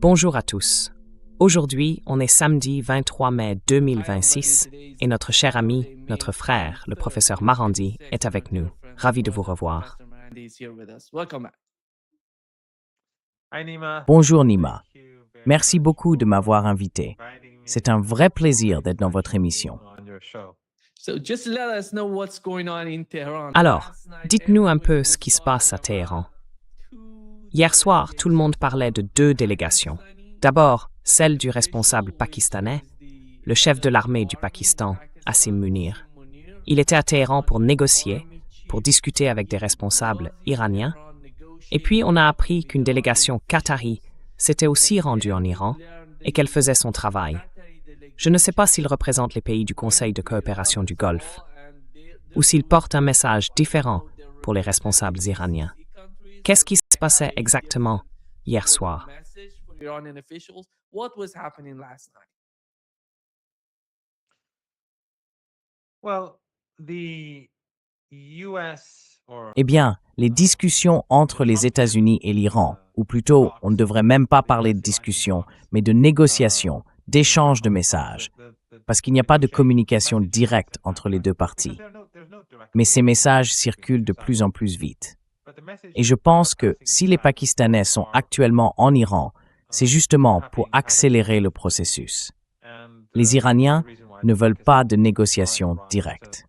Bonjour à tous. Aujourd'hui, on est samedi 23 mai 2026 et notre cher ami, notre frère, le professeur Marandi, est avec nous. Ravi de vous revoir. Bonjour Nima. Merci beaucoup de m'avoir invité. C'est un vrai plaisir d'être dans votre émission. Alors, dites-nous un peu ce qui se passe à Téhéran. Hier soir, tout le monde parlait de deux délégations. D'abord, celle du responsable pakistanais, le chef de l'armée du Pakistan, Asim Munir. Il était à Téhéran pour négocier, pour discuter avec des responsables iraniens. Et puis, on a appris qu'une délégation qatari s'était aussi rendue en Iran et qu'elle faisait son travail. Je ne sais pas s'il représente les pays du Conseil de coopération du Golfe ou s'il porte un message différent pour les responsables iraniens. Qu'est-ce qui se passait exactement hier soir? Eh bien, les discussions entre les États-Unis et l'Iran, ou plutôt, on ne devrait même pas parler de discussion, mais de négociation, d'échange de messages, parce qu'il n'y a pas de communication directe entre les deux parties. Mais ces messages circulent de plus en plus vite. Et je pense que si les Pakistanais sont actuellement en Iran, c'est justement pour accélérer le processus. Les Iraniens ne veulent pas de négociations directes.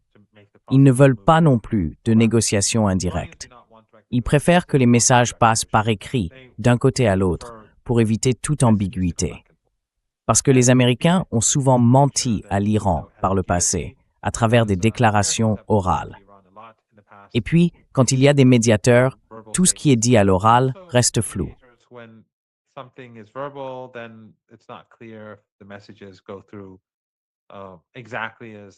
Ils ne veulent pas non plus de négociations indirectes. Ils préfèrent que les messages passent par écrit, d'un côté à l'autre, pour éviter toute ambiguïté. Parce que les Américains ont souvent menti à l'Iran par le passé, à travers des déclarations orales. Et puis, quand il y a des médiateurs, tout ce qui est dit à l'oral reste flou.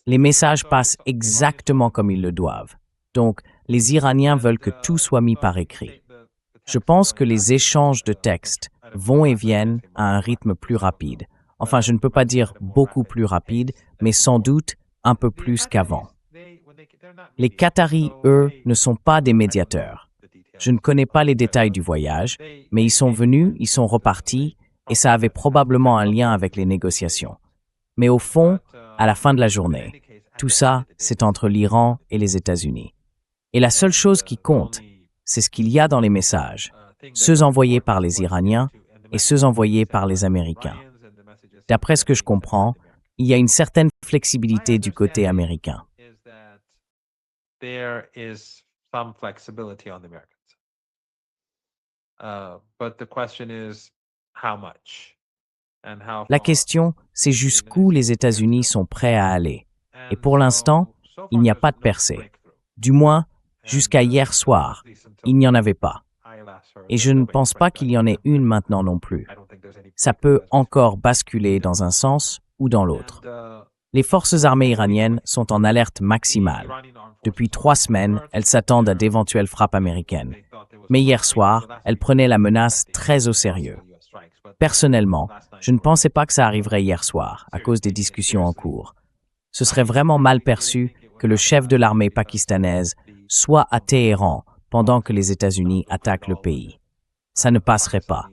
Les messages passent exactement comme ils le doivent. Donc, les Iraniens veulent que tout soit mis par écrit. Je pense que les échanges de textes vont et viennent à un rythme plus rapide. Enfin, je ne peux pas dire beaucoup plus rapide, mais sans doute un peu plus qu'avant. Les Qataris, eux, ne sont pas des médiateurs. Je ne connais pas les détails du voyage, mais ils sont venus, ils sont repartis, et ça avait probablement un lien avec les négociations. Mais au fond, à la fin de la journée, tout ça, c'est entre l'Iran et les États-Unis. Et la seule chose qui compte, c'est ce qu'il y a dans les messages, ceux envoyés par les Iraniens et ceux envoyés par les Américains. D'après ce que je comprends, il y a une certaine flexibilité du côté américain. La question, c'est jusqu'où les États-Unis sont prêts à aller. Et pour l'instant, il n'y a pas de percée. Du moins, jusqu'à hier soir, il n'y en avait pas. Et je ne pense pas qu'il y en ait une maintenant non plus. Ça peut encore basculer dans un sens ou dans l'autre. Les forces armées iraniennes sont en alerte maximale. Depuis 3 semaines, elles s'attendent à d'éventuelles frappes américaines. Mais hier soir, elles prenaient la menace très au sérieux. Personnellement, je ne pensais pas que ça arriverait hier soir, à cause des discussions en cours. Ce serait vraiment mal perçu que le chef de l'armée pakistanaise soit à Téhéran pendant que les États-Unis attaquent le pays. Ça ne passerait pas.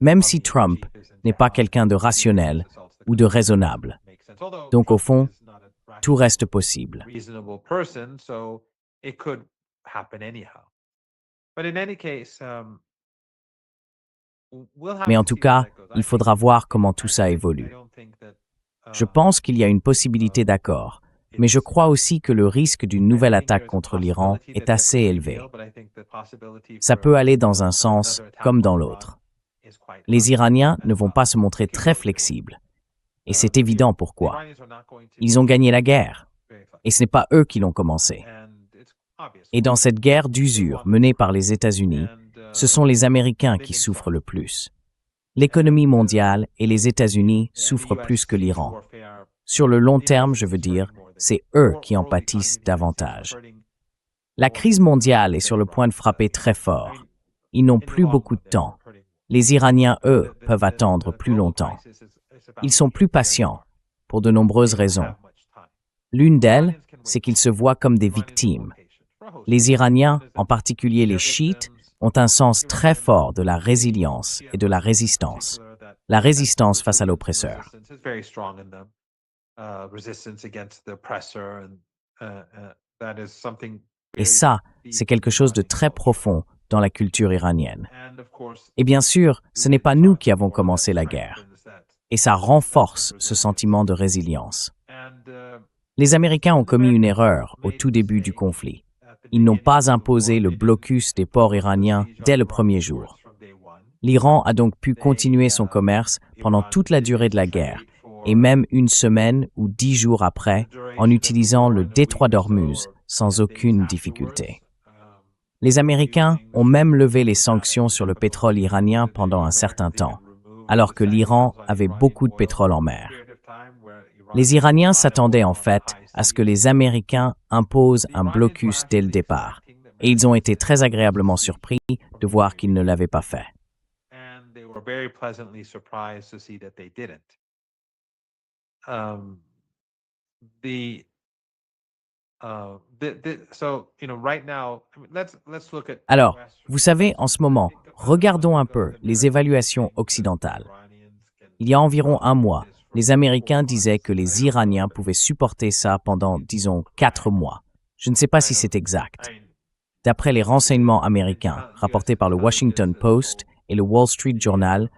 Même si Trump n'est pas quelqu'un de rationnel ou de raisonnable. Donc au fond, tout reste possible. Mais en tout cas, il faudra voir comment tout ça évolue. Je pense qu'il y a une possibilité d'accord, mais je crois aussi que le risque d'une nouvelle attaque contre l'Iran est assez élevé. Ça peut aller dans un sens comme dans l'autre. Les Iraniens ne vont pas se montrer très flexibles. Et c'est évident pourquoi. Ils ont gagné la guerre. Et ce n'est pas eux qui l'ont commencé. Et dans cette guerre d'usure menée par les États-Unis, ce sont les Américains qui souffrent le plus. L'économie mondiale et les États-Unis souffrent plus que l'Iran. Sur le long terme, je veux dire, c'est eux qui en pâtissent davantage. La crise mondiale est sur le point de frapper très fort. Ils n'ont plus beaucoup de temps. Les Iraniens, eux, peuvent attendre plus longtemps. Ils sont plus patients, pour de nombreuses raisons. L'une d'elles, c'est qu'ils se voient comme des victimes. Les Iraniens, en particulier les chiites, ont un sens très fort de la résilience et de la résistance. La résistance face à l'oppresseur. Et ça, c'est quelque chose de très profond dans la culture iranienne. Et bien sûr, ce n'est pas nous qui avons commencé la guerre. Et ça renforce ce sentiment de résilience. Les Américains ont commis une erreur au tout début du conflit. Ils n'ont pas imposé le blocus des ports iraniens dès le premier jour. L'Iran a donc pu continuer son commerce pendant toute la durée de la guerre, et même une semaine ou 10 jours après, en utilisant le détroit d'Ormuz sans aucune difficulté. Les Américains ont même levé les sanctions sur le pétrole iranien pendant un certain temps, alors que l'Iran avait beaucoup de pétrole en mer. Les Iraniens s'attendaient en fait à ce que les Américains imposent un blocus dès le départ, et ils ont été très agréablement surpris de voir qu'ils ne l'avaient pas fait. Alors, vous savez, en ce moment, regardons un peu les évaluations occidentales. Il y a environ un mois, les Américains disaient que les Iraniens pouvaient supporter ça pendant, disons, 4 mois. Je ne sais pas si c'est exact. D'après les renseignements américains rapportés par le Washington Post et le Wall Street Journal,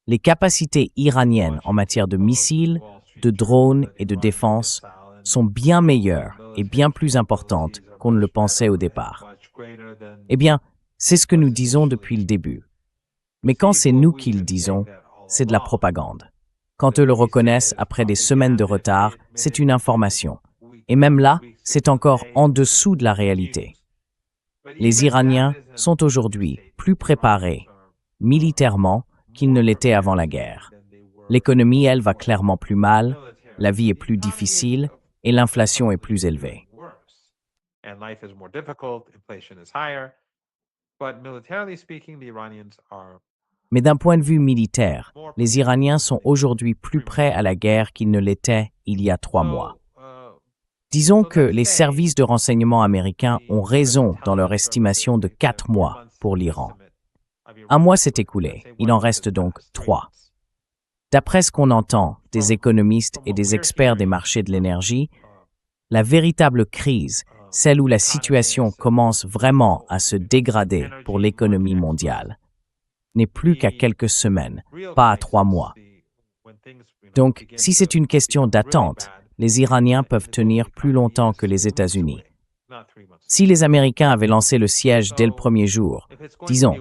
les capacités iraniennes en matière de missiles, de drones et de défense sont bien meilleures et bien plus importantes qu'on ne le pensait au départ. Eh bien, c'est ce que nous disons depuis le début. Mais quand c'est nous qui le disons, c'est de la propagande. Quand eux le reconnaissent après des semaines de retard, c'est une information. Et même là, c'est encore en dessous de la réalité. Les Iraniens sont aujourd'hui plus préparés, militairement, qu'ils ne l'étaient avant la guerre. L'économie, elle, va clairement plus mal, la vie est plus difficile et l'inflation est plus élevée. Mais d'un point de vue militaire, les Iraniens sont aujourd'hui plus prêts à la guerre qu'ils ne l'étaient il y a 3 mois. Disons que les services de renseignement américains ont raison dans leur estimation de 4 mois pour l'Iran. 1 mois s'est écoulé, il en reste donc 3. D'après ce qu'on entend des économistes et des experts des marchés de l'énergie, la véritable crise, celle où la situation commence vraiment à se dégrader pour l'économie mondiale, n'est plus qu'à quelques semaines, pas à 3 mois. Donc, si c'est une question d'attente, les Iraniens peuvent tenir plus longtemps que les États-Unis. Si les Américains avaient lancé le siège dès le premier jour, disons,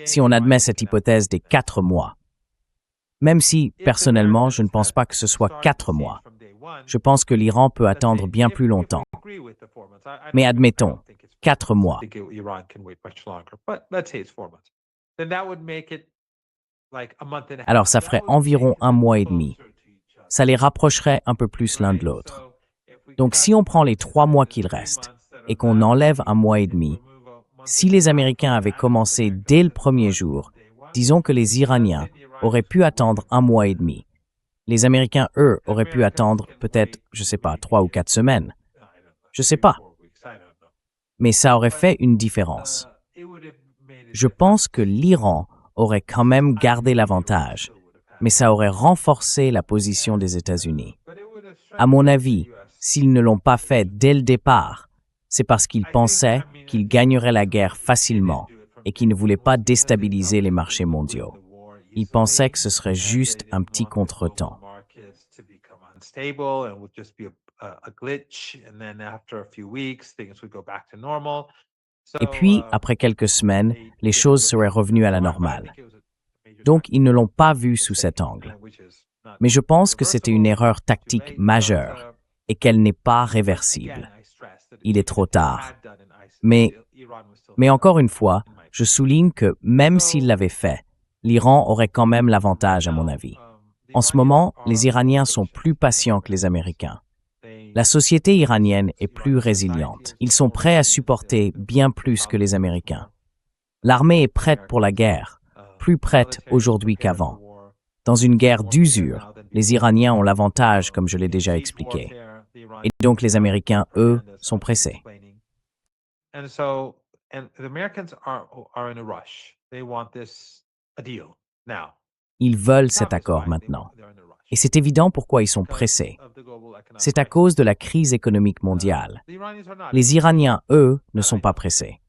si on admet cette hypothèse des 4 mois, même si, personnellement, je ne pense pas que ce soit 4 mois, je pense que l'Iran peut attendre bien plus longtemps. Mais admettons, 4 mois. Alors ça ferait environ 1 mois et demi. Ça les rapprocherait un peu plus l'un de l'autre. Donc si on prend les 3 mois qu'il reste et qu'on enlève 1 mois et demi, si les Américains avaient commencé dès le premier jour, disons que les Iraniens auraient pu attendre 1 mois et demi. Les Américains, eux, auraient pu attendre peut-être, je ne sais pas, 3 ou 4 semaines. Je ne sais pas. Mais ça aurait fait une différence. Je pense que l'Iran aurait quand même gardé l'avantage, mais ça aurait renforcé la position des États-Unis. À mon avis, s'ils ne l'ont pas fait dès le départ, c'est parce qu'ils pensaient qu'ils gagneraient la guerre facilement et qu'ils ne voulaient pas déstabiliser les marchés mondiaux. Ils pensaient que ce serait juste un petit contretemps. Et puis, après quelques semaines, les choses seraient revenues à la normale. Donc, ils ne l'ont pas vu sous cet angle. Mais je pense que c'était une erreur tactique majeure et qu'elle n'est pas réversible. Il est trop tard. Mais encore une fois, je souligne que même s'il l'avait fait, l'Iran aurait quand même l'avantage à mon avis. En ce moment, les Iraniens sont plus patients que les Américains. La société iranienne est plus résiliente. Ils sont prêts à supporter bien plus que les Américains. L'armée est prête pour la guerre, plus prête aujourd'hui qu'avant. Dans une guerre d'usure, les Iraniens ont l'avantage, comme je l'ai déjà expliqué. Et donc les Américains, eux, sont pressés. Ils veulent cet accord maintenant. Et c'est évident pourquoi ils sont pressés. C'est à cause de la crise économique mondiale. Les Iraniens, eux, ne sont pas pressés.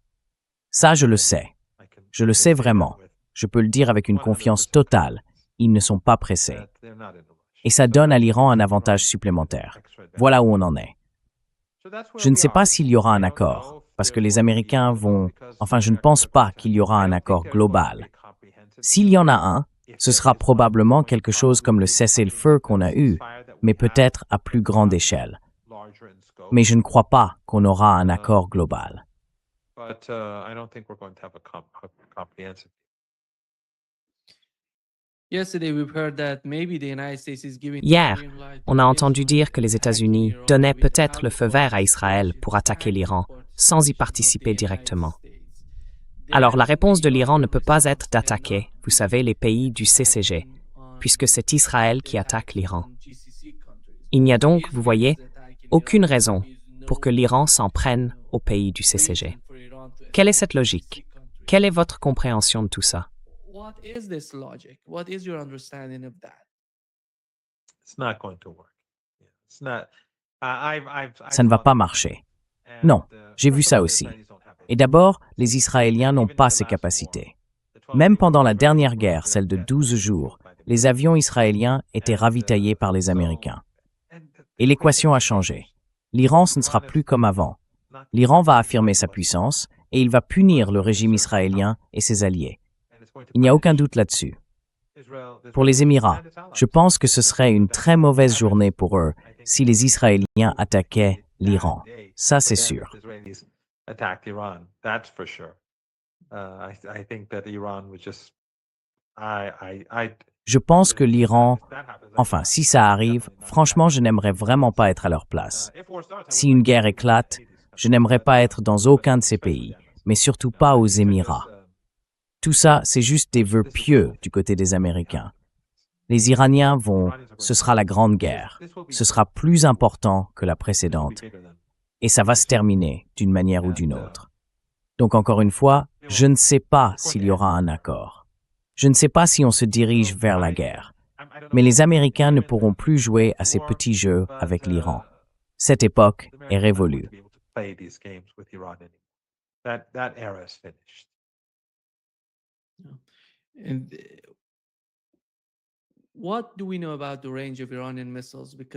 Ça, je le sais. Je le sais vraiment. Je peux le dire avec une confiance totale. Ils ne sont pas pressés. Et ça donne à l'Iran un avantage supplémentaire. Voilà où on en est. Je ne sais pas s'il y aura un accord, parce que les Américains vont... Enfin, je ne pense pas qu'il y aura un accord global. S'il y en a un, ce sera probablement quelque chose comme le cessez-le-feu qu'on a eu, mais peut-être à plus grande échelle. Mais je ne crois pas qu'on aura un accord global. Hier, on a entendu dire que les États-Unis donnaient peut-être le feu vert à Israël pour attaquer l'Iran, sans y participer directement. Alors la réponse de l'Iran ne peut pas être d'attaquer, vous savez, les pays du CCG, puisque c'est Israël qui attaque l'Iran. Il n'y a donc, vous voyez, aucune raison pour que l'Iran s'en prenne aux pays du CCG. Quelle est cette logique? Quelle est votre compréhension de tout ça? Ça ne va pas marcher. Non, j'ai vu ça aussi. Et d'abord, les Israéliens n'ont pas ces capacités. Même pendant la dernière guerre, celle de 12 jours, les avions israéliens étaient ravitaillés par les Américains. Et l'équation a changé. L'Iran, ce ne sera plus comme avant. L'Iran va affirmer sa puissance et il va punir le régime israélien et ses alliés. Il n'y a aucun doute là-dessus. Pour les Émirats, je pense que ce serait une très mauvaise journée pour eux si les Israéliens attaquaient l'Iran. Ça, c'est sûr. Je pense que l'Iran, enfin, si ça arrive, franchement, je n'aimerais vraiment pas être à leur place. Si une guerre éclate, je n'aimerais pas être dans aucun de ces pays, mais surtout pas aux Émirats. Tout ça, c'est juste des vœux pieux du côté des Américains. Les Iraniens ce sera la grande guerre. Ce sera plus important que la précédente. Et ça va se terminer d'une manière ou d'une autre. Donc encore une fois, je ne sais pas s'il y aura un accord. Je ne sais pas si on se dirige vers la guerre. Mais les Américains ne pourront plus jouer à ces petits jeux avec l'Iran. Cette époque est révolue.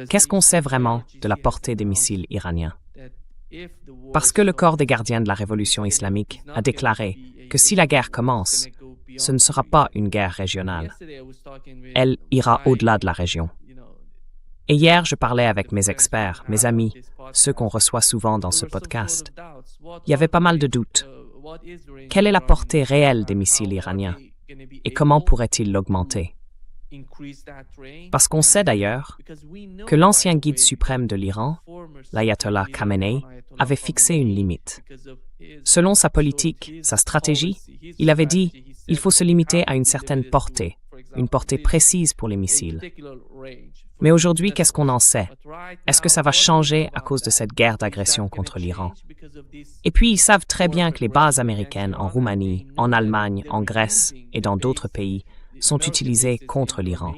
Qu'est-ce qu'on sait vraiment de la portée des missiles iraniens? Parce que le corps des gardiens de la révolution islamique a déclaré que si la guerre commence, ce ne sera pas une guerre régionale. Elle ira au-delà de la région. Et hier, je parlais avec mes experts, mes amis, ceux qu'on reçoit souvent dans ce podcast. Il y avait pas mal de doutes. Quelle est la portée réelle des missiles iraniens? Et comment pourrait-il l'augmenter? Parce qu'on sait d'ailleurs que l'ancien guide suprême de l'Iran, l'ayatollah Khamenei, avait fixé une limite. Selon sa politique, sa stratégie, il avait dit « il faut se limiter à une certaine portée, une portée précise pour les missiles ». Mais aujourd'hui, qu'est-ce qu'on en sait? Est-ce que ça va changer à cause de cette guerre d'agression contre l'Iran? Et puis, ils savent très bien que les bases américaines en Roumanie, en Allemagne, en Grèce et dans d'autres pays sont utilisées contre l'Iran.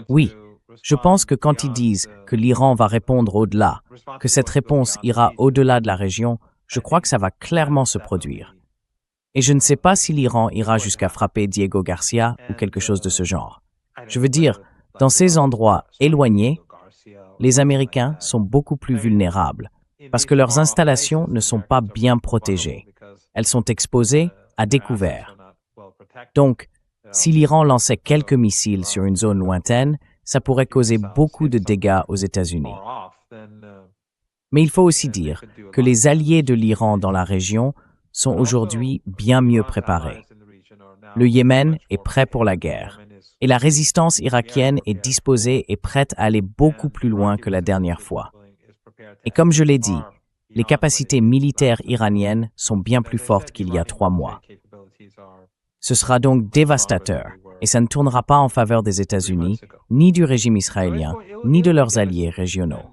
Oui, je pense que quand ils disent que l'Iran va répondre au-delà, que cette réponse ira au-delà de la région, je crois que ça va clairement se produire. Et je ne sais pas si l'Iran ira jusqu'à frapper Diego Garcia ou quelque chose de ce genre. Je veux dire, dans ces endroits éloignés, les Américains sont beaucoup plus vulnérables parce que leurs installations ne sont pas bien protégées. Elles sont exposées à découvert. Donc, si l'Iran lançait quelques missiles sur une zone lointaine, ça pourrait causer beaucoup de dégâts aux États-Unis. Mais il faut aussi dire que les alliés de l'Iran dans la région sont aujourd'hui bien mieux préparés. Le Yémen est prêt pour la guerre, et la résistance irakienne est disposée et prête à aller beaucoup plus loin que la dernière fois. Et comme je l'ai dit, les capacités militaires iraniennes sont bien plus fortes qu'il y a 3 mois. Ce sera donc dévastateur Et ça ne tournera pas en faveur des États-Unis, ni du régime israélien, ni de leurs alliés régionaux.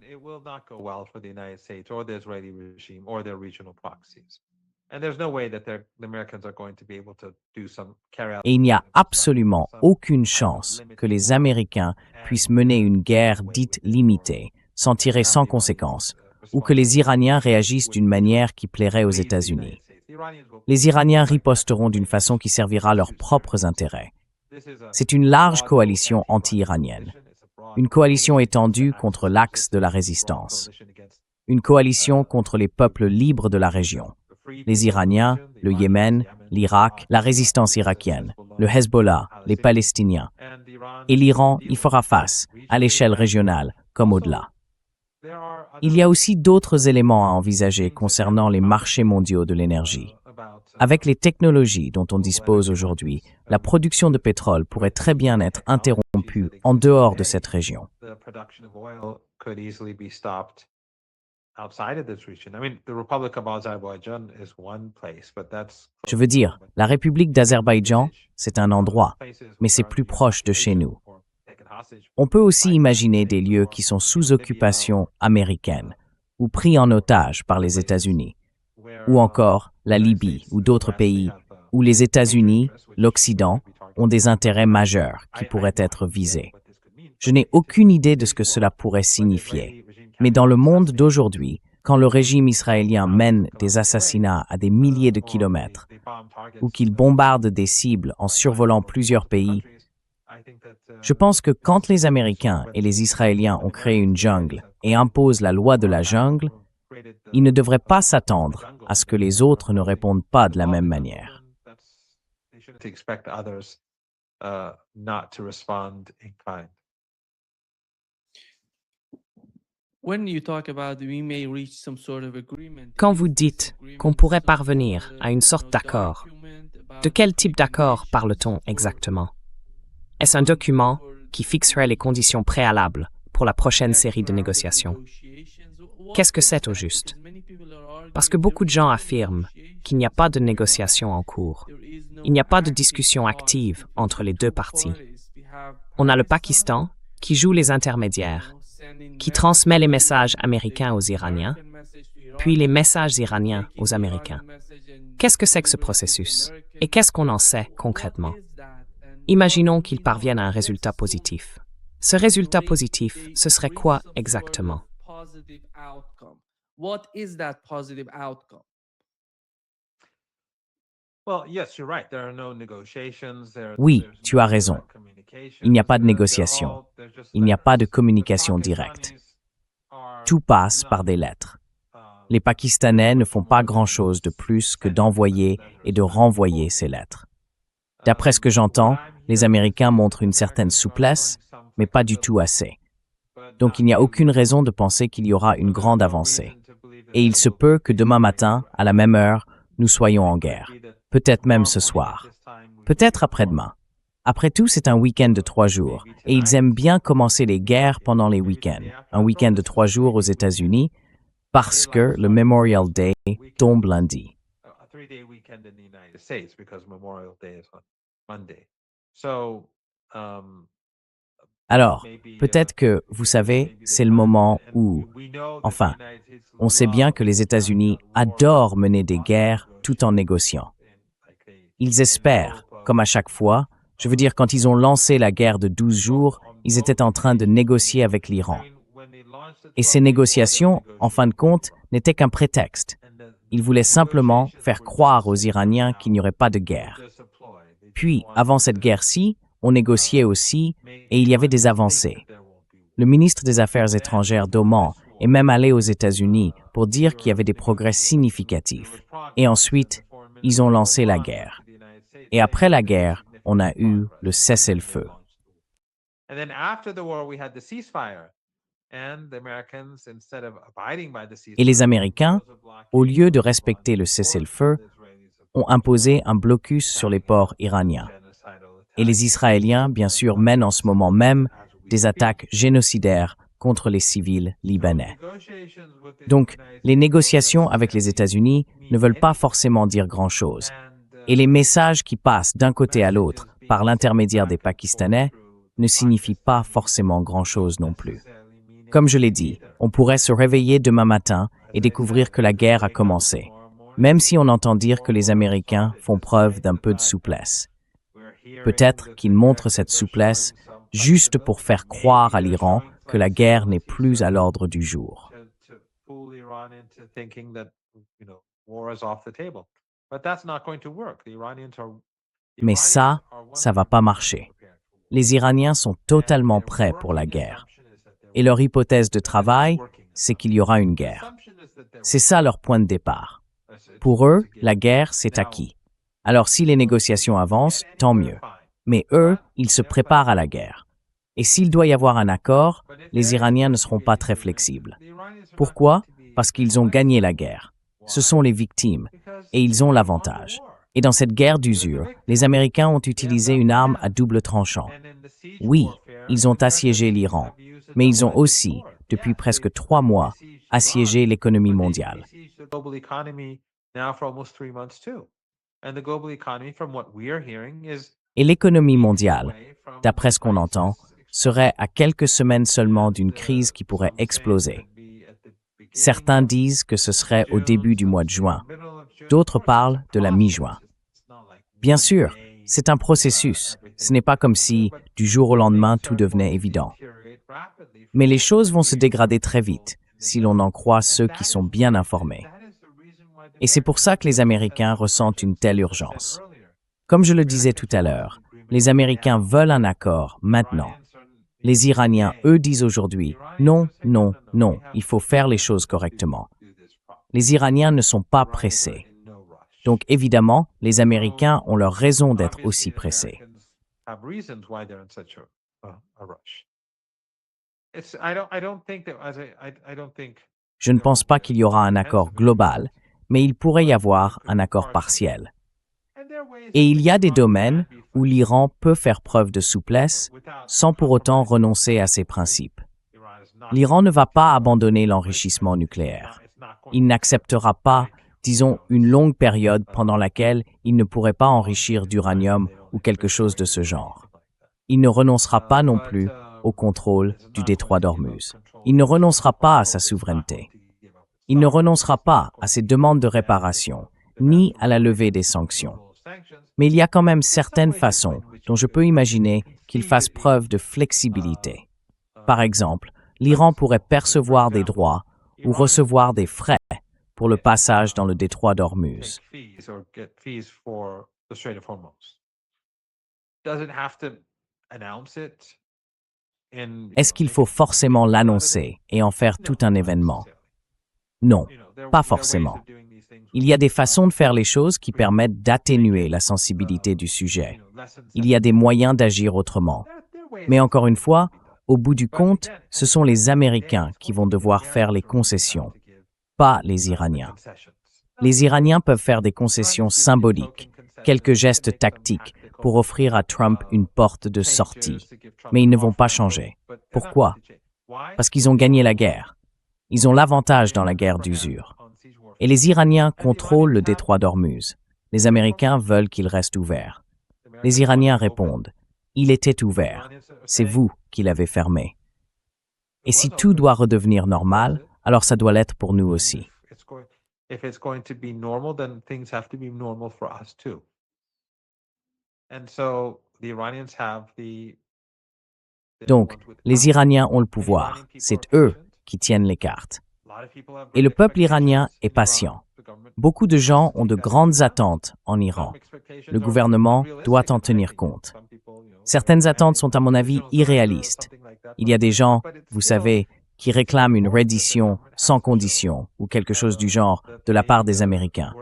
Et il n'y a absolument aucune chance que les Américains puissent mener une guerre dite limitée, s'en tirer sans conséquence, ou que les Iraniens réagissent d'une manière qui plairait aux États-Unis. Les Iraniens riposteront d'une façon qui servira leurs propres intérêts. C'est une large coalition anti-iranienne, une coalition étendue contre l'axe de la résistance, une coalition contre les peuples libres de la région, les Iraniens, le Yémen, l'Irak, la résistance irakienne, le Hezbollah, les Palestiniens. Et l'Iran y fera face, à l'échelle régionale comme au-delà. Il y a aussi d'autres éléments à envisager concernant les marchés mondiaux de l'énergie. Avec les technologies dont on dispose aujourd'hui, la production de pétrole pourrait très bien être interrompue en dehors de cette région. Je veux dire, la République d'Azerbaïdjan, c'est un endroit, mais c'est plus proche de chez nous. On peut aussi imaginer des lieux qui sont sous occupation américaine ou pris en otage par les États-Unis, ou encore la Libye ou d'autres pays où les États-Unis, l'Occident, ont des intérêts majeurs qui pourraient être visés. Je n'ai aucune idée de ce que cela pourrait signifier, mais dans le monde d'aujourd'hui, quand le régime israélien mène des assassinats à des milliers de kilomètres ou qu'il bombarde des cibles en survolant plusieurs pays, je pense que quand les Américains et les Israéliens ont créé une jungle et imposent la loi de la jungle, ils ne devraient pas s'attendre à ce que les autres ne répondent pas de la même manière. Quand vous dites qu'on pourrait parvenir à une sorte d'accord, de quel type d'accord parle-t-on exactement? Est-ce un document qui fixerait les conditions préalables pour la prochaine série de négociations? Qu'est-ce que c'est au juste? Parce que beaucoup de gens affirment qu'il n'y a pas de négociations en cours. Il n'y a pas de discussion active entre les deux parties. On a le Pakistan qui joue les intermédiaires, qui transmet les messages américains aux Iraniens, puis les messages iraniens aux Américains. Qu'est-ce que c'est que ce processus? Et qu'est-ce qu'on en sait concrètement? Imaginons qu'ils parviennent à un résultat positif. Ce résultat positif, ce serait quoi exactement? Oui, tu as raison. Il n'y a pas de négociation. Il n'y a pas de communication directe. Tout passe par des lettres. Les Pakistanais ne font pas grand-chose de plus que d'envoyer et de renvoyer ces lettres. D'après ce que j'entends, les Américains montrent une certaine souplesse, mais pas du tout assez. Donc il n'y a aucune raison de penser qu'il y aura une grande avancée. Et il se peut que demain matin, à la même heure, nous soyons en guerre. Peut-être même ce soir. Peut-être après-demain. Après tout, c'est un week-end de 3 jours, et ils aiment bien commencer les guerres pendant les week-ends. Un week-end de 3 jours aux États-Unis, parce que le Memorial Day tombe lundi. Alors, peut-être que, vous savez, c'est le moment où, enfin, on sait bien que les États-Unis adorent mener des guerres tout en négociant. Ils espèrent, comme à chaque fois, je veux dire, quand ils ont lancé la guerre de 12 jours, ils étaient en train de négocier avec l'Iran. Et ces négociations, en fin de compte, n'étaient qu'un prétexte. Ils voulaient simplement faire croire aux Iraniens qu'il n'y aurait pas de guerre. Puis, avant cette guerre-ci, on négociait aussi, et il y avait des avancées. Le ministre des Affaires étrangères d'Oman est même allé aux États-Unis pour dire qu'il y avait des progrès significatifs. Et ensuite, ils ont lancé la guerre. Et après la guerre, on a eu le cessez-le-feu. Et les Américains, au lieu de respecter le cessez-le-feu, ont imposé un blocus sur les ports iraniens. Et les Israéliens, bien sûr, mènent en ce moment même des attaques génocidaires contre les civils libanais. Donc, les négociations avec les États-Unis ne veulent pas forcément dire grand-chose. Et les messages qui passent d'un côté à l'autre par l'intermédiaire des Pakistanais ne signifient pas forcément grand-chose non plus. Comme je l'ai dit, on pourrait se réveiller demain matin et découvrir que la guerre a commencé, même si on entend dire que les Américains font preuve d'un peu de souplesse. Peut-être qu'ils montrent cette souplesse juste pour faire croire à l'Iran que la guerre n'est plus à l'ordre du jour. Mais ça va pas marcher. Les Iraniens sont totalement prêts pour la guerre. Et leur hypothèse de travail, c'est qu'il y aura une guerre. C'est ça leur point de départ. Pour eux, la guerre, c'est acquis. Alors si les négociations avancent, tant mieux. Mais eux, ils se préparent à la guerre. Et s'il doit y avoir un accord, les Iraniens ne seront pas très flexibles. Pourquoi? Parce qu'ils ont gagné la guerre. Ce sont les victimes, et ils ont l'avantage. Et dans cette guerre d'usure, les Américains ont utilisé une arme à double tranchant. Oui, ils ont assiégé l'Iran, mais ils ont aussi, depuis presque 3 mois, assiégé l'économie mondiale. Et l'économie mondiale, d'après ce qu'on entend, serait à quelques semaines seulement d'une crise qui pourrait exploser. Certains disent que ce serait au début du mois de juin. D'autres parlent de la mi-juin. Bien sûr, c'est un processus. Ce n'est pas comme si, du jour au lendemain, tout devenait évident. Mais les choses vont se dégrader très vite, si l'on en croit ceux qui sont bien informés. Et c'est pour ça que les Américains ressentent une telle urgence. Comme je le disais tout à l'heure, les Américains veulent un accord maintenant. Les Iraniens, eux, disent aujourd'hui « non, non, non, il faut faire les choses correctement ». Les Iraniens ne sont pas pressés. Donc évidemment, les Américains ont leur raison d'être aussi pressés. Je ne pense pas qu'il y aura un accord global, mais il pourrait y avoir un accord partiel. Et il y a des domaines où l'Iran peut faire preuve de souplesse sans pour autant renoncer à ses principes. L'Iran ne va pas abandonner l'enrichissement nucléaire. Il n'acceptera pas, disons, une longue période pendant laquelle il ne pourrait pas enrichir d'uranium ou quelque chose de ce genre. Il ne renoncera pas non plus au contrôle du détroit d'Ormuz. Il ne renoncera pas à sa souveraineté. Il ne renoncera pas à ses demandes de réparation, ni à la levée des sanctions. Mais il y a quand même certaines façons dont je peux imaginer qu'il fasse preuve de flexibilité. Par exemple, l'Iran pourrait percevoir des droits ou recevoir des frais pour le passage dans le détroit d'Ormuz. Est-ce qu'il faut forcément l'annoncer et en faire tout un événement? Non, pas forcément. Il y a des façons de faire les choses qui permettent d'atténuer la sensibilité du sujet. Il y a des moyens d'agir autrement. Mais encore une fois, au bout du compte, ce sont les Américains qui vont devoir faire les concessions, pas les Iraniens. Les Iraniens peuvent faire des concessions symboliques, quelques gestes tactiques pour offrir à Trump une porte de sortie. Mais ils ne vont pas changer. Pourquoi? Parce qu'ils ont gagné la guerre. Ils ont l'avantage dans la guerre d'usure. Et les Iraniens contrôlent le détroit d'Ormuz. Les Américains veulent qu'il reste ouvert. Les Iraniens répondent « Il était ouvert. C'est vous qui l'avez fermé. » Et si tout doit redevenir normal, alors ça doit l'être pour nous aussi. Donc, les Iraniens ont le pouvoir. C'est eux qui tiennent les cartes. Et le peuple iranien est patient. Beaucoup de gens ont de grandes attentes en Iran. Le gouvernement doit en tenir compte. Certaines attentes sont à mon avis irréalistes. Il y a des gens, vous savez, qui réclament une reddition sans condition ou quelque chose du genre de la part des Américains.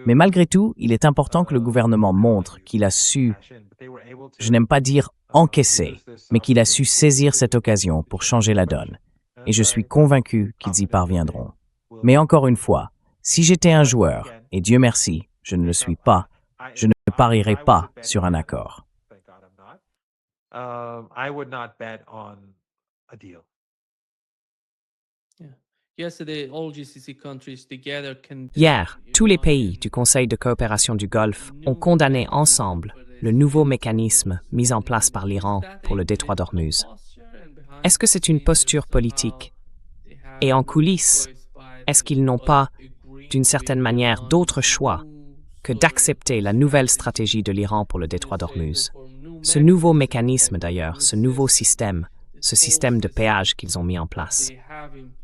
Mais malgré tout, il est important que le gouvernement montre qu'il a su, je n'aime pas dire encaisser, mais qu'il a su saisir cette occasion pour changer la donne. Et je suis convaincu qu'ils y parviendront. Mais encore une fois, si j'étais un joueur, et Dieu merci, je ne le suis pas, je ne parierais pas sur un accord. Hier, tous les pays du Conseil de coopération du Golfe ont condamné ensemble le nouveau mécanisme mis en place par l'Iran pour le détroit d'Ormuz. Est-ce que c'est une posture politique? Et en coulisses, est-ce qu'ils n'ont pas, d'une certaine manière, d'autre choix que d'accepter la nouvelle stratégie de l'Iran pour le détroit d'Ormuz? Ce nouveau mécanisme d'ailleurs, ce nouveau système, ce système de péage qu'ils ont mis en place.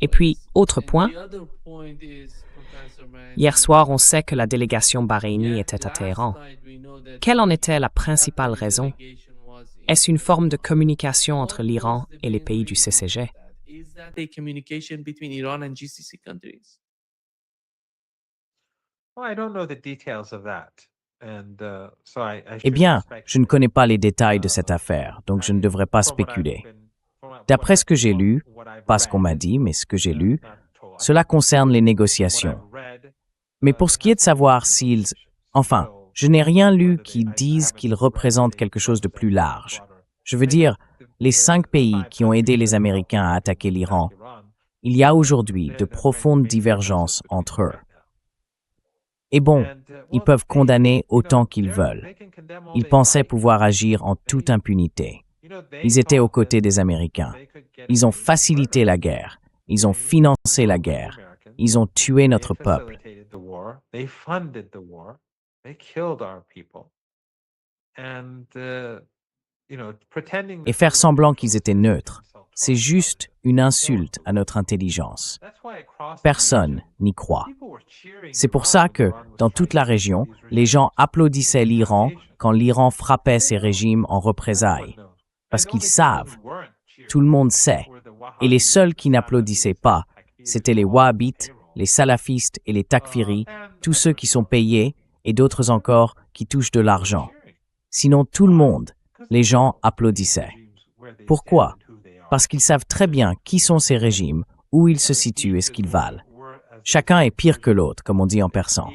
Et puis, autre point, hier soir, on sait que la délégation bahreïnie était à Téhéran. Quelle en était la principale raison? Est-ce une forme de communication entre l'Iran et les pays du CCG? Eh bien, je ne connais pas les détails de cette affaire, donc je ne devrais pas spéculer. D'après ce que j'ai lu, pas ce qu'on m'a dit, mais ce que j'ai lu, cela concerne les négociations. Mais pour ce qui est de savoir s'ils... Enfin, je n'ai rien lu qui dise qu'ils représentent quelque chose de plus large. Je veux dire, les 5 pays qui ont aidé les Américains à attaquer l'Iran, il y a aujourd'hui de profondes divergences entre eux. Et bon, ils peuvent condamner autant qu'ils veulent. Ils pensaient pouvoir agir en toute impunité. Ils étaient aux côtés des Américains. Ils ont facilité la guerre. Ils ont financé la guerre. Ils ont tué notre peuple. Et faire semblant qu'ils étaient neutres, c'est juste une insulte à notre intelligence. Personne n'y croit. C'est pour ça que, dans toute la région, les gens applaudissaient l'Iran quand l'Iran frappait ces régimes en représailles. Parce qu'ils savent, tout le monde sait. Et les seuls qui n'applaudissaient pas, c'étaient les wahhabites, les salafistes et les takfiris, tous ceux qui sont payés et d'autres encore qui touchent de l'argent. Sinon tout le monde, les gens applaudissaient. Pourquoi? Parce qu'ils savent très bien qui sont ces régimes, où ils se situent et ce qu'ils valent. Chacun est pire que l'autre, comme on dit en persan.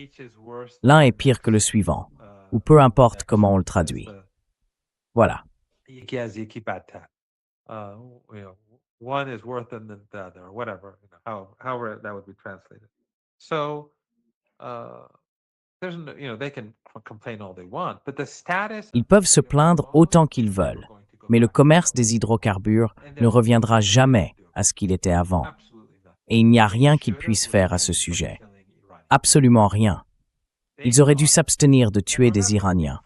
L'un est pire que le suivant, ou peu importe comment on le traduit. Voilà. One is worse than the other, or whatever, however that would be translated. So, they can complain all they want, but the status. Ils peuvent se plaindre autant qu'ils veulent, mais le commerce des hydrocarbures ne reviendra jamais à ce qu'il était avant. Et il n'y a rien qu'ils puissent faire à ce sujet. Absolument rien. Ils auraient dû s'abstenir de tuer des Iraniens.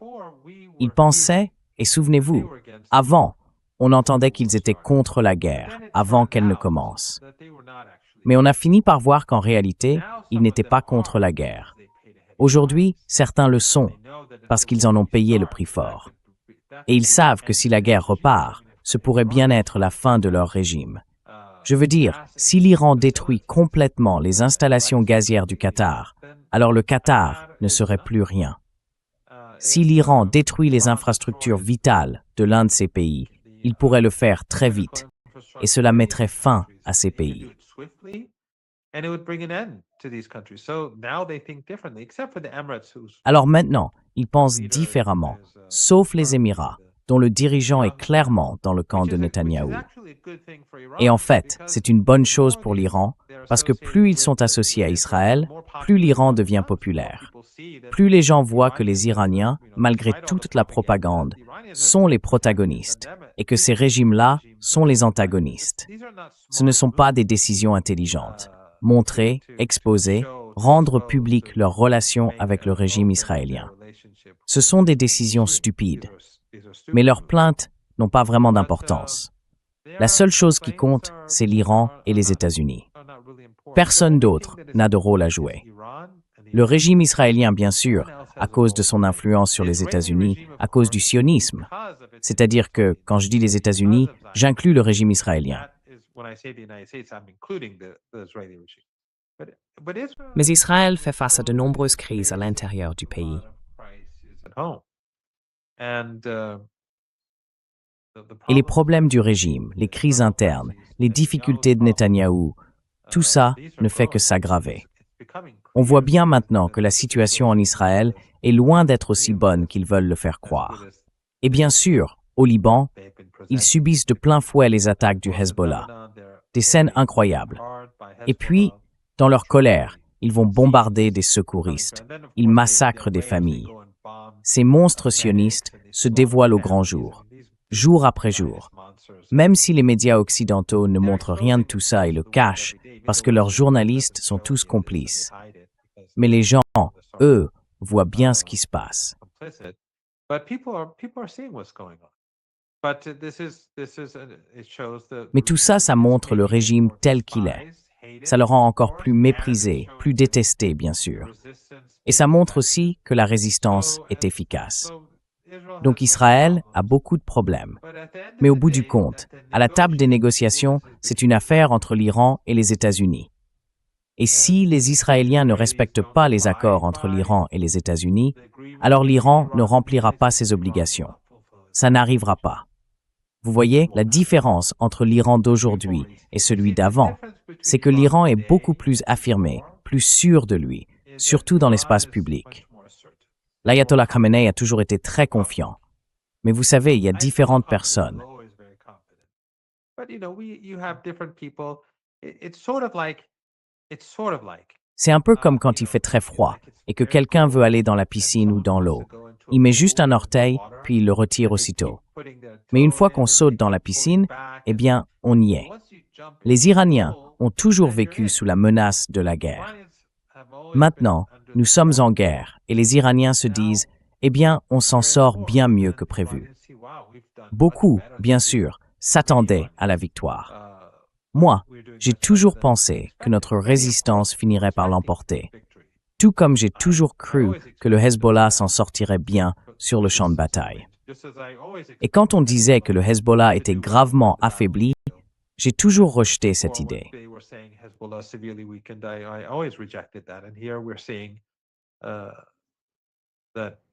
Ils pensaient, et souvenez-vous, avant, on entendait qu'ils étaient contre la guerre, avant qu'elle ne commence. Mais on a fini par voir qu'en réalité, ils n'étaient pas contre la guerre. Aujourd'hui, certains le sont, parce qu'ils en ont payé le prix fort. Et ils savent que si la guerre repart, ce pourrait bien être la fin de leur régime. Je veux dire, si l'Iran détruit complètement les installations gazières du Qatar, alors le Qatar ne serait plus rien. Si l'Iran détruit les infrastructures vitales de l'un de ces pays, il pourrait le faire très vite, et cela mettrait fin à ces pays. Alors maintenant, ils pensent différemment, sauf les Émirats, dont le dirigeant est clairement dans le camp de Netanyahou. Et en fait, c'est une bonne chose pour l'Iran, parce que plus ils sont associés à Israël, plus l'Iran devient populaire. Plus les gens voient que les Iraniens, malgré toute la propagande, sont les protagonistes, et que ces régimes-là sont les antagonistes. Ce ne sont pas des décisions intelligentes. Montrer, exposer, rendre public leurs relations avec le régime israélien. Ce sont des décisions stupides. Mais leurs plaintes n'ont pas vraiment d'importance. La seule chose qui compte, c'est l'Iran et les États-Unis. Personne d'autre n'a de rôle à jouer. Le régime israélien, bien sûr, à cause de son influence sur les États-Unis, à cause du sionisme. C'est-à-dire que, quand je dis les États-Unis, j'inclus le régime israélien. Mais Israël fait face à de nombreuses crises à l'intérieur du pays. Et les problèmes du régime, les crises internes, les difficultés de Netanyahou, tout ça ne fait que s'aggraver. On voit bien maintenant que la situation en Israël est loin d'être aussi bonne qu'ils veulent le faire croire. Et bien sûr, au Liban, ils subissent de plein fouet les attaques du Hezbollah. Des scènes incroyables. Et puis, dans leur colère, ils vont bombarder des secouristes. Ils massacrent des familles. Ces monstres sionistes se dévoilent au grand jour après jour. Même si les médias occidentaux ne montrent rien de tout ça et le cachent, parce que leurs journalistes sont tous complices. Mais les gens, eux, voient bien ce qui se passe. Mais tout ça, ça montre le régime tel qu'il est. Ça le rend encore plus méprisé, plus détesté, bien sûr. Et ça montre aussi que la résistance est efficace. Donc Israël a beaucoup de problèmes. Mais au bout du compte, à la table des négociations, c'est une affaire entre l'Iran et les États-Unis. Et si les Israéliens ne respectent pas les accords entre l'Iran et les États-Unis, alors l'Iran ne remplira pas ses obligations. Ça n'arrivera pas. Vous voyez, la différence entre l'Iran d'aujourd'hui et celui d'avant, c'est que l'Iran est beaucoup plus affirmé, plus sûr de lui, surtout dans l'espace public. L'ayatollah Khamenei a toujours été très confiant. Mais vous savez, il y a différentes personnes. C'est un peu comme quand il fait très froid et que quelqu'un veut aller dans la piscine ou dans l'eau. Il met juste un orteil, puis il le retire aussitôt. Mais une fois qu'on saute dans la piscine, eh bien, on y est. Les Iraniens ont toujours vécu sous la menace de la guerre. Maintenant, nous sommes en guerre et les Iraniens se disent « Eh bien, on s'en sort bien mieux que prévu ». Beaucoup, bien sûr, s'attendaient à la victoire. Moi, j'ai toujours pensé que notre résistance finirait par l'emporter, tout comme j'ai toujours cru que le Hezbollah s'en sortirait bien sur le champ de bataille. Et quand on disait que le Hezbollah était gravement affaibli, j'ai toujours rejeté cette idée.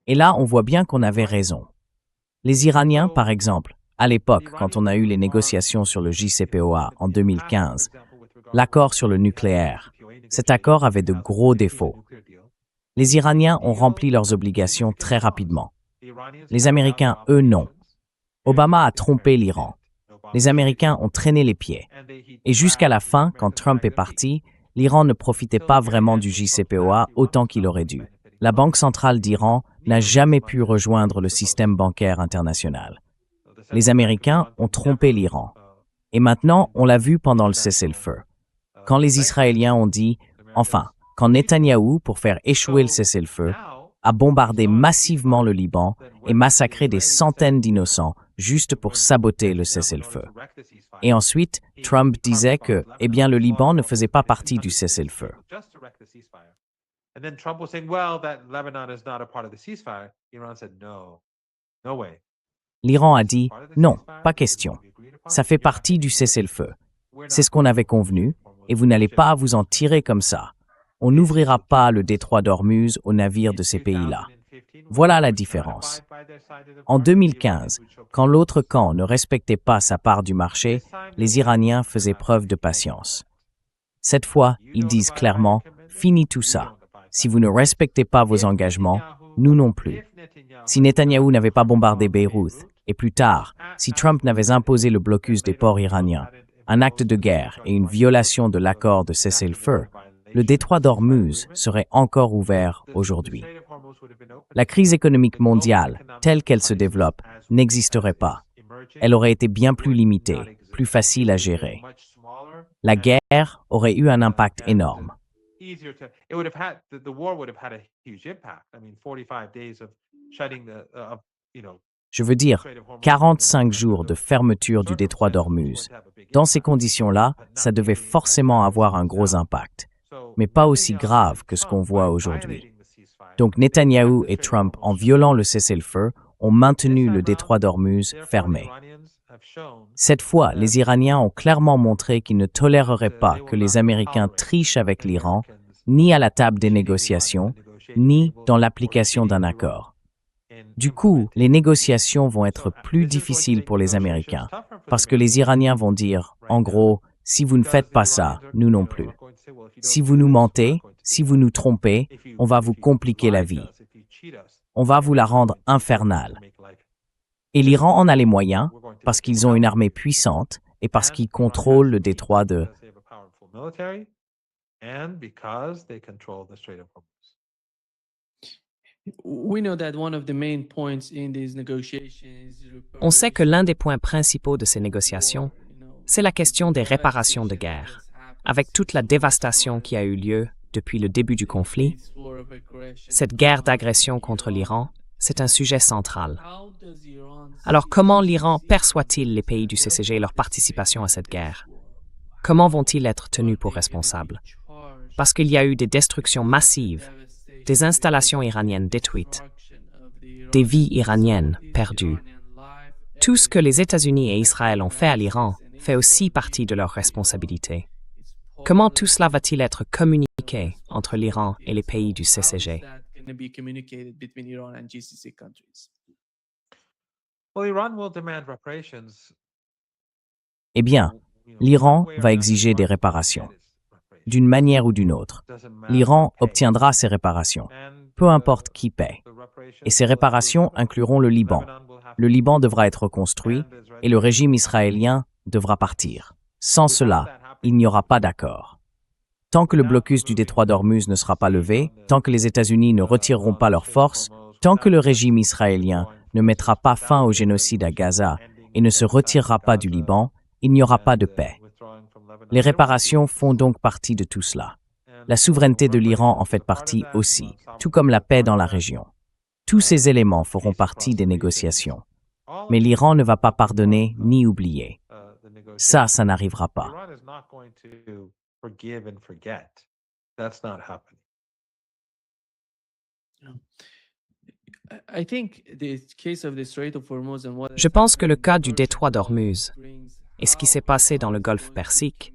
Et là, on voit bien qu'on avait raison. Les Iraniens, par exemple, à l'époque, quand on a eu les négociations sur le JCPOA en 2015, l'accord sur le nucléaire, cet accord avait de gros défauts. Les Iraniens ont rempli leurs obligations très rapidement. Les Américains, eux, non. Obama a trompé l'Iran. Les Américains ont traîné les pieds. Et jusqu'à la fin, quand Trump est parti, l'Iran ne profitait pas vraiment du JCPOA autant qu'il aurait dû. La Banque centrale d'Iran n'a jamais pu rejoindre le système bancaire international. Les Américains ont trompé l'Iran. Et maintenant, on l'a vu pendant le cessez-le-feu. Quand les Israéliens ont dit, enfin, quand Netanyahou, pour faire échouer le cessez-le-feu, a bombardé massivement le Liban et massacré des centaines d'innocents juste pour saboter le cessez-le-feu. Et ensuite, Trump disait que, eh bien, le Liban ne faisait pas partie du cessez-le-feu. L'Iran a dit « Non, pas question. Ça fait partie du cessez-le-feu. C'est ce qu'on avait convenu, et vous n'allez pas vous en tirer comme ça. On n'ouvrira pas le détroit d'Ormuz aux navires de ces pays-là. » Voilà la différence. En 2015, quand l'autre camp ne respectait pas sa part du marché, les Iraniens faisaient preuve de patience. Cette fois, ils disent clairement « Fini tout ça. Si vous ne respectez pas vos engagements, nous non plus. » Si Netanyahou n'avait pas bombardé Beyrouth, et plus tard, si Trump n'avait imposé le blocus des ports iraniens, un acte de guerre et une violation de l'accord de cessez-le-feu, le détroit d'Ormuz serait encore ouvert aujourd'hui. La crise économique mondiale, telle qu'elle se développe, n'existerait pas. Elle aurait été bien plus limitée, plus facile à gérer. La guerre aurait eu un impact énorme. Je veux dire, 45 jours de fermeture du détroit d'Ormuz. Dans ces conditions-là, ça devait forcément avoir un gros impact, mais pas aussi grave que ce qu'on voit aujourd'hui. Donc Netanyahou et Trump, en violant le cessez-le-feu, ont maintenu le détroit d'Ormuz fermé. Cette fois, les Iraniens ont clairement montré qu'ils ne toléreraient pas que les Américains trichent avec l'Iran, ni à la table des négociations, ni dans l'application d'un accord. Du coup, les négociations vont être plus difficiles pour les Américains, parce que les Iraniens vont dire, en gros, si vous ne faites pas ça, nous non plus. Si vous nous mentez, si vous nous trompez, on va vous compliquer la vie. On va vous la rendre infernale. Et l'Iran en a les moyens, parce qu'ils ont une armée puissante et parce qu'ils contrôlent le détroit de... military and because they control the Strait of Hormuz. On sait que l'un des points principaux de ces négociations, c'est la question des réparations de guerre. Avec toute la dévastation qui a eu lieu depuis le début du conflit, cette guerre d'agression contre l'Iran, c'est un sujet central. Alors comment l'Iran perçoit-il les pays du CCG et leur participation à cette guerre? Comment vont-ils être tenus pour responsables? Parce qu'il y a eu des destructions massives, des installations iraniennes détruites, des vies iraniennes perdues. Tout ce que les États-Unis et Israël ont fait à l'Iran fait aussi partie de leur responsabilité. Comment tout cela va-t-il être communiqué entre l'Iran et les pays du CCG? Well, Iran will demand reparations. Eh bien, l'Iran va exiger des réparations, d'une manière ou d'une autre. L'Iran obtiendra ces réparations, peu importe qui paie. Et ces réparations incluront le Liban. Le Liban devra être reconstruit et le régime israélien devra partir. Sans cela, il n'y aura pas d'accord. Tant que le blocus du détroit d'Ormuz ne sera pas levé, tant que les États-Unis ne retireront pas leurs forces, tant que le régime israélien ne mettra pas fin au génocide à Gaza et ne se retirera pas du Liban, il n'y aura pas de paix. Les réparations font donc partie de tout cela. La souveraineté de l'Iran en fait partie aussi, tout comme la paix dans la région. Tous ces éléments feront partie des négociations. Mais l'Iran ne va pas pardonner ni oublier. Ça n'arrivera pas. Iran is not going to forgive and forget. That's not happening. Je pense que le cas du détroit d'Ormuz et ce qui s'est passé dans le Golfe Persique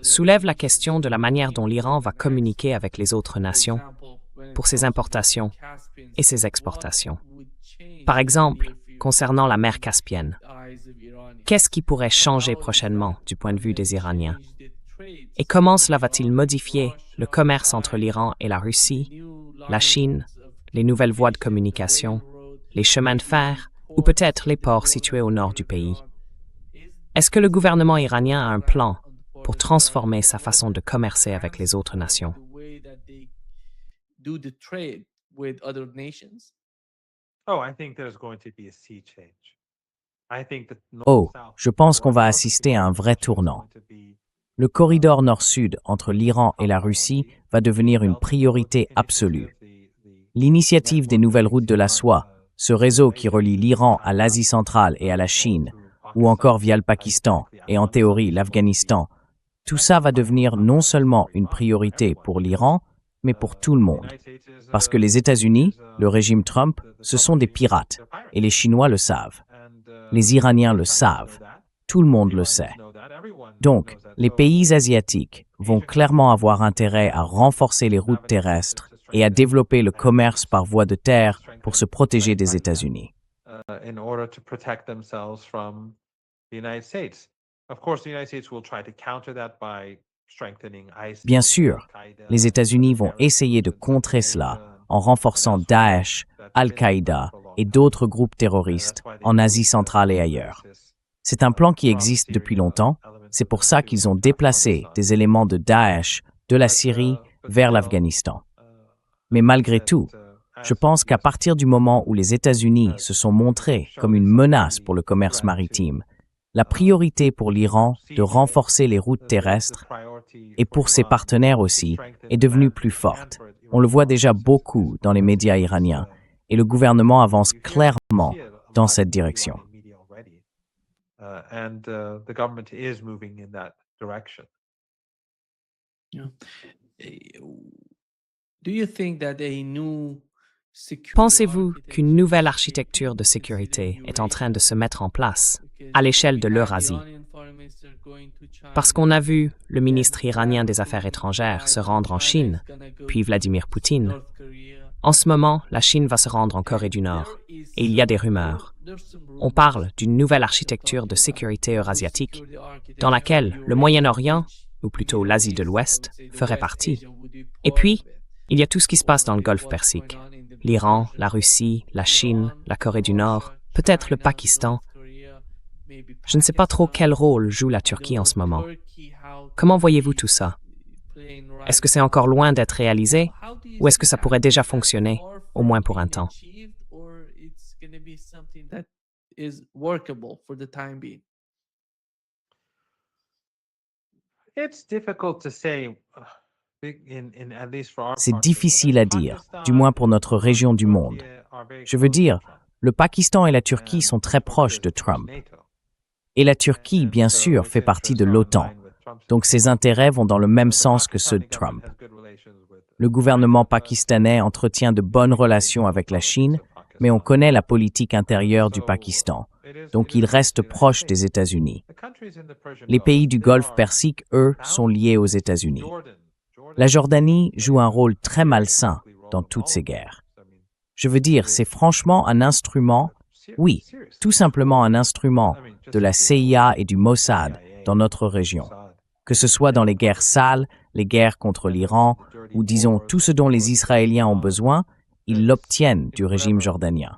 soulève la question de la manière dont l'Iran va communiquer avec les autres nations pour ses importations et ses exportations. Par exemple, concernant la mer Caspienne, qu'est-ce qui pourrait changer prochainement du point de vue des Iraniens? Et comment cela va-t-il modifier le commerce entre l'Iran et la Russie, la Chine, les nouvelles voies de communication, les chemins de fer ou peut-être les ports situés au nord du pays? Est-ce que le gouvernement iranien a un plan pour transformer sa façon de commercer avec les autres nations? Oh, I think there's going to be a sea change. I think that Oh, je pense qu'on va assister à un vrai tournant. Le corridor nord-sud entre l'Iran et la Russie va devenir une priorité absolue. L'initiative des nouvelles routes de la soie, ce réseau qui relie l'Iran à l'Asie centrale et à la Chine, ou encore via le Pakistan et en théorie l'Afghanistan, tout ça va devenir non seulement une priorité pour l'Iran, mais pour tout le monde. Parce que les États-Unis, le régime Trump, ce sont des pirates, et les Chinois le savent. Les Iraniens le savent. Tout le monde le sait. Donc, les pays asiatiques vont clairement avoir intérêt à renforcer les routes terrestres et à développer le commerce par voie de terre pour se protéger des États-Unis. in order to protect themselves from the United States. Of course, the United States will try to counter that by strengthening ISIS. Bien sûr, les États-Unis vont essayer de contrer cela en renforçant Daesh, Al-Qaïda et d'autres groupes terroristes en Asie centrale et ailleurs. C'est un plan qui existe depuis longtemps. C'est pour ça qu'ils ont déplacé des éléments de Daesh de la Syrie vers l'Afghanistan. Mais malgré tout, je pense qu'à partir du moment où les États-Unis se sont montrés comme une menace pour le commerce maritime, la priorité pour l'Iran de renforcer les routes terrestres et pour ses partenaires aussi est devenue plus forte. On le voit déjà beaucoup dans les médias iraniens et le gouvernement avance clairement dans cette direction. The government is moving in that direction. Pensez-vous qu'une nouvelle architecture de sécurité est en train de se mettre en place à l'échelle de l'Eurasie? Parce qu'on a vu le ministre iranien des Affaires étrangères se rendre en Chine, puis Vladimir Poutine. En ce moment, la Chine va se rendre en Corée du Nord, et il y a des rumeurs. On parle d'une nouvelle architecture de sécurité eurasiatique, dans laquelle le Moyen-Orient, ou plutôt l'Asie de l'Ouest, ferait partie. Et puis, il y a tout ce qui se passe dans le Golfe Persique. L'Iran, la Russie, la Chine, la Corée du Nord, peut-être le Pakistan. Je ne sais pas trop quel rôle joue la Turquie en ce moment. Comment voyez-vous tout ça? Est-ce que c'est encore loin d'être réalisé ou est-ce que ça pourrait déjà fonctionner, au moins pour un temps? It's difficult to say, at least for our C'est part of the world. difficile à dire, du moins pour notre région du monde. Je veux dire, le Pakistan et la Turquie sont très proches de Trump. Et la Turquie, bien sûr, fait partie de l'OTAN, donc ses intérêts vont dans le même sens que ceux de Trump. Le gouvernement pakistanais entretient de bonnes relations avec la Chine, mais on connaît la politique intérieure du Pakistan, donc il reste proche des États-Unis. Les pays du Golfe Persique, eux, sont liés aux États-Unis. La Jordanie joue un rôle très malsain dans toutes ces guerres. Je veux dire, c'est franchement un instrument, oui, tout simplement un instrument de la CIA et du Mossad dans notre région. Que ce soit dans les guerres sales, les guerres contre l'Iran, ou disons tout ce dont les Israéliens ont besoin, ils l'obtiennent du régime jordanien.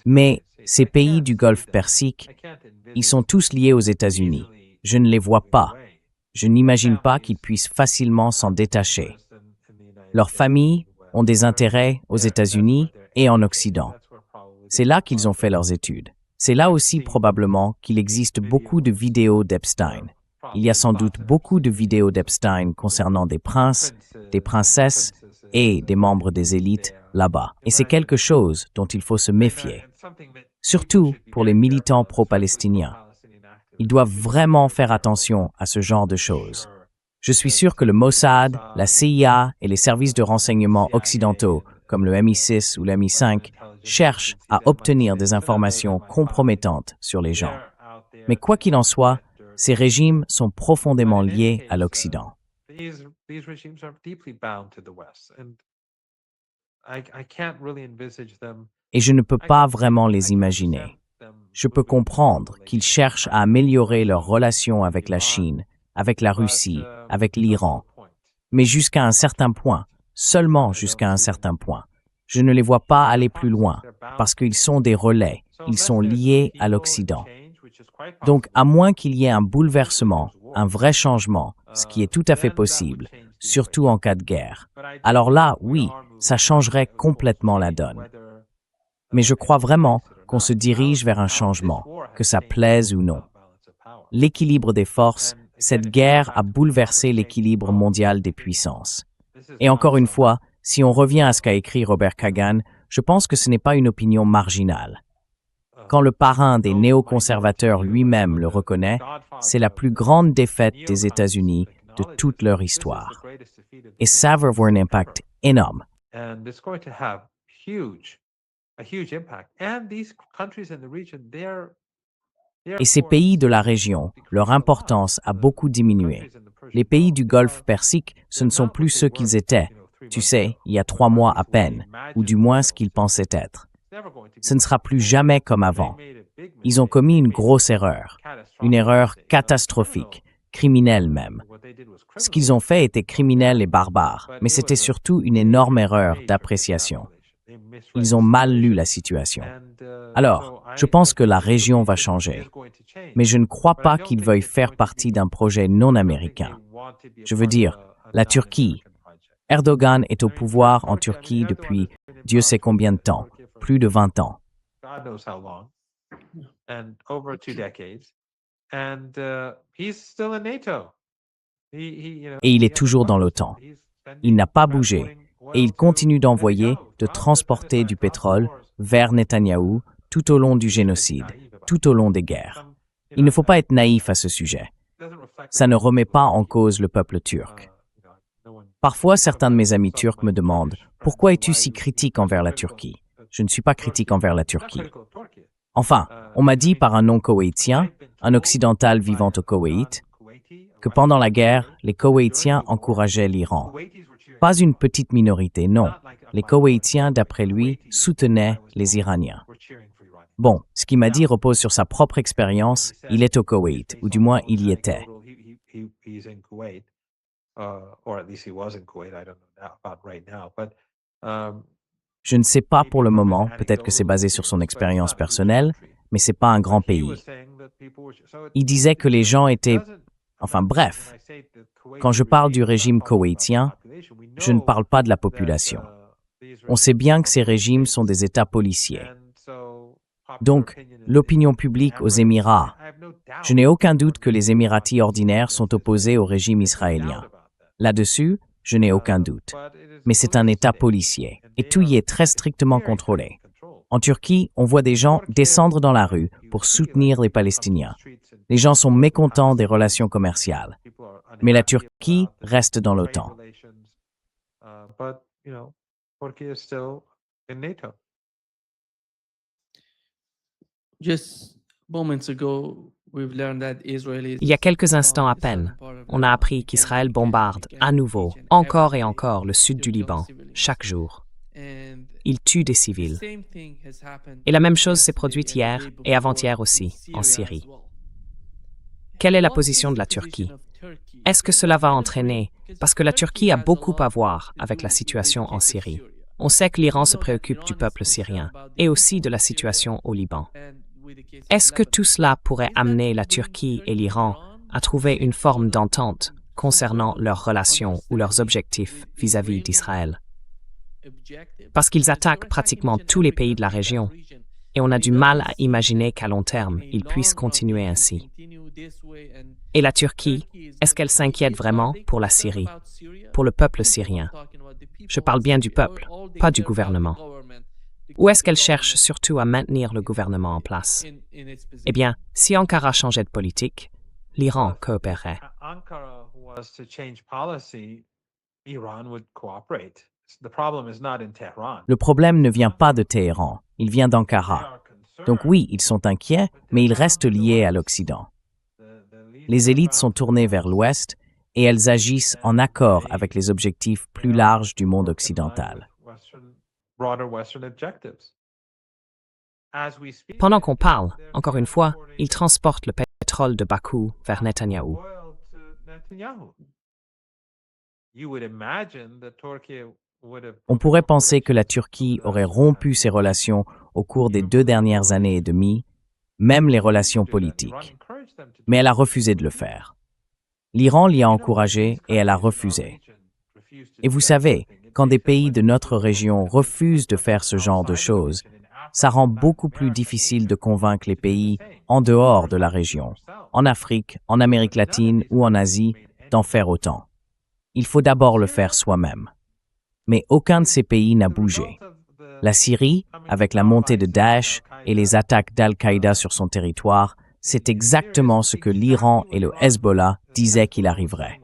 Mais ces pays du Golfe Persique, ils sont tous liés aux États-Unis. Je ne les vois pas. Je n'imagine pas qu'ils puissent facilement s'en détacher. Leurs familles ont des intérêts aux États-Unis et en Occident. C'est là qu'ils ont fait leurs études. C'est là aussi probablement qu'il existe beaucoup de vidéos d'Epstein. Il y a sans doute beaucoup de vidéos d'Epstein concernant des princes, des princesses et des membres des élites là-bas. Et c'est quelque chose dont il faut se méfier, surtout pour les militants pro-palestiniens. Ils doivent vraiment faire attention à ce genre de choses. Je suis sûr que le Mossad, la CIA et les services de renseignement occidentaux, comme le MI6 ou le MI5, cherchent à obtenir des informations compromettantes sur les gens. Mais quoi qu'il en soit, ces régimes sont profondément liés à l'Occident. Et je ne peux pas vraiment les imaginer. Je peux comprendre qu'ils cherchent à améliorer leurs relations avec la Chine, avec la Russie, avec l'Iran, mais jusqu'à un certain point, seulement jusqu'à un certain point. Je ne les vois pas aller plus loin, parce qu'ils sont des relais, ils sont liés à l'Occident. Donc, à moins qu'il y ait un bouleversement, un vrai changement, ce qui est tout à fait possible, surtout en cas de guerre, alors là, oui, ça changerait complètement la donne. Mais je crois vraiment qu'on se dirige vers un changement, que ça plaise ou non. L'équilibre des forces, cette guerre a bouleversé l'équilibre mondial des puissances. Et encore une fois, si on revient à ce qu'a écrit Robert Kagan, je pense que ce n'est pas une opinion marginale. Quand le parrain des néoconservateurs lui-même le reconnaît, c'est la plus grande défaite des États-Unis de toute leur histoire. Et ça va avoir un impact énorme. Et ces pays de la région, leur importance a beaucoup diminué. Les pays du Golfe Persique, ce ne sont plus ceux qu'ils étaient, tu sais, il y a 3 mois à peine, ou du moins ce qu'ils pensaient être. Ce ne sera plus jamais comme avant. Ils ont commis une grosse erreur, une erreur catastrophique, criminelle même. Ce qu'ils ont fait était criminel et barbare, mais c'était surtout une énorme erreur d'appréciation. Ils ont mal lu la situation. Alors, je pense que la région va changer, mais je ne crois pas qu'ils veuillent faire partie d'un projet non américain. Je veux dire, la Turquie. Erdogan est au pouvoir en Turquie depuis Dieu sait combien de temps, plus de 20 ans. Et il est toujours dans l'OTAN. Il n'a pas bougé, et il continue d'envoyer, de transporter du pétrole vers Netanyahou tout au long du génocide, tout au long des guerres. Il ne faut pas être naïf à ce sujet. Ça ne remet pas en cause le peuple turc. Parfois, certains de mes amis turcs me demandent « Pourquoi es-tu si critique envers la Turquie ?» Je ne suis pas critique envers la Turquie. Enfin, on m'a dit par un non-koweïtien, un occidental vivant au Koweït, que pendant la guerre, les Koweïtiens encourageaient l'Iran. Pas une petite minorité, non. Les Koweïtiens, d'après lui, soutenaient les Iraniens. Bon, ce qu'il m'a dit repose sur sa propre expérience. Il est au Koweït, ou du moins il y était. Je ne sais pas pour le moment, peut-être que c'est basé sur son expérience personnelle, mais c'est pas un grand pays. Il disait que les gens étaient... Enfin bref, quand je parle du régime koweïtien, je ne parle pas de la population. On sait bien que ces régimes sont des États policiers. Donc, l'opinion publique aux Émirats, je n'ai aucun doute que les Émiratis ordinaires sont opposés au régime israélien. Là-dessus, je n'ai aucun doute. Mais c'est un État policier, et tout y est très strictement contrôlé. En Turquie, on voit des gens descendre dans la rue pour soutenir les Palestiniens. Les gens sont mécontents des relations commerciales. Mais la Turquie reste dans l'OTAN. Il y a quelques instants à peine, on a appris qu'Israël bombarde à nouveau, encore et encore, le sud du Liban, chaque jour. Il tue des civils. Et la même chose s'est produite hier et avant-hier aussi, en Syrie. Quelle est la position de la Turquie? Est-ce que cela va entraîner? Parce que la Turquie a beaucoup à voir avec la situation en Syrie. On sait que l'Iran se préoccupe du peuple syrien et aussi de la situation au Liban. Est-ce que tout cela pourrait amener la Turquie et l'Iran à trouver une forme d'entente concernant leurs relations ou leurs objectifs vis-à-vis d'Israël? Parce qu'ils attaquent pratiquement tous les pays de la région, et on a du mal à imaginer qu'à long terme, ils puissent continuer ainsi. Et la Turquie, est-ce qu'elle s'inquiète vraiment pour la Syrie, pour le peuple syrien? Je parle bien du peuple, pas du gouvernement. Ou est-ce qu'elle cherche surtout à maintenir le gouvernement en place? Eh bien, si Ankara changeait de politique, l'Iran coopérerait. Le problème ne vient pas de Téhéran, il vient d'Ankara. Donc oui, ils sont inquiets, mais ils restent liés à l'Occident. Les élites sont tournées vers l'Ouest et elles agissent en accord avec les objectifs plus larges du monde occidental. Pendant qu'on parle, encore une fois, ils transportent le pétrole de Bakou vers Netanyahou. On pourrait penser que la Turquie aurait rompu ses relations au cours des 2 dernières années et demie, même les relations politiques. Mais elle a refusé de le faire. L'Iran l'y a encouragé et elle a refusé. Et vous savez, quand des pays de notre région refusent de faire ce genre de choses, ça rend beaucoup plus difficile de convaincre les pays en dehors de la région, en Afrique, en Amérique latine ou en Asie, d'en faire autant. Il faut d'abord le faire soi-même. Mais aucun de ces pays n'a bougé. La Syrie, avec la montée de Daesh et les attaques d'Al-Qaïda sur son territoire, c'est exactement ce que l'Iran et le Hezbollah disaient qu'il arriverait.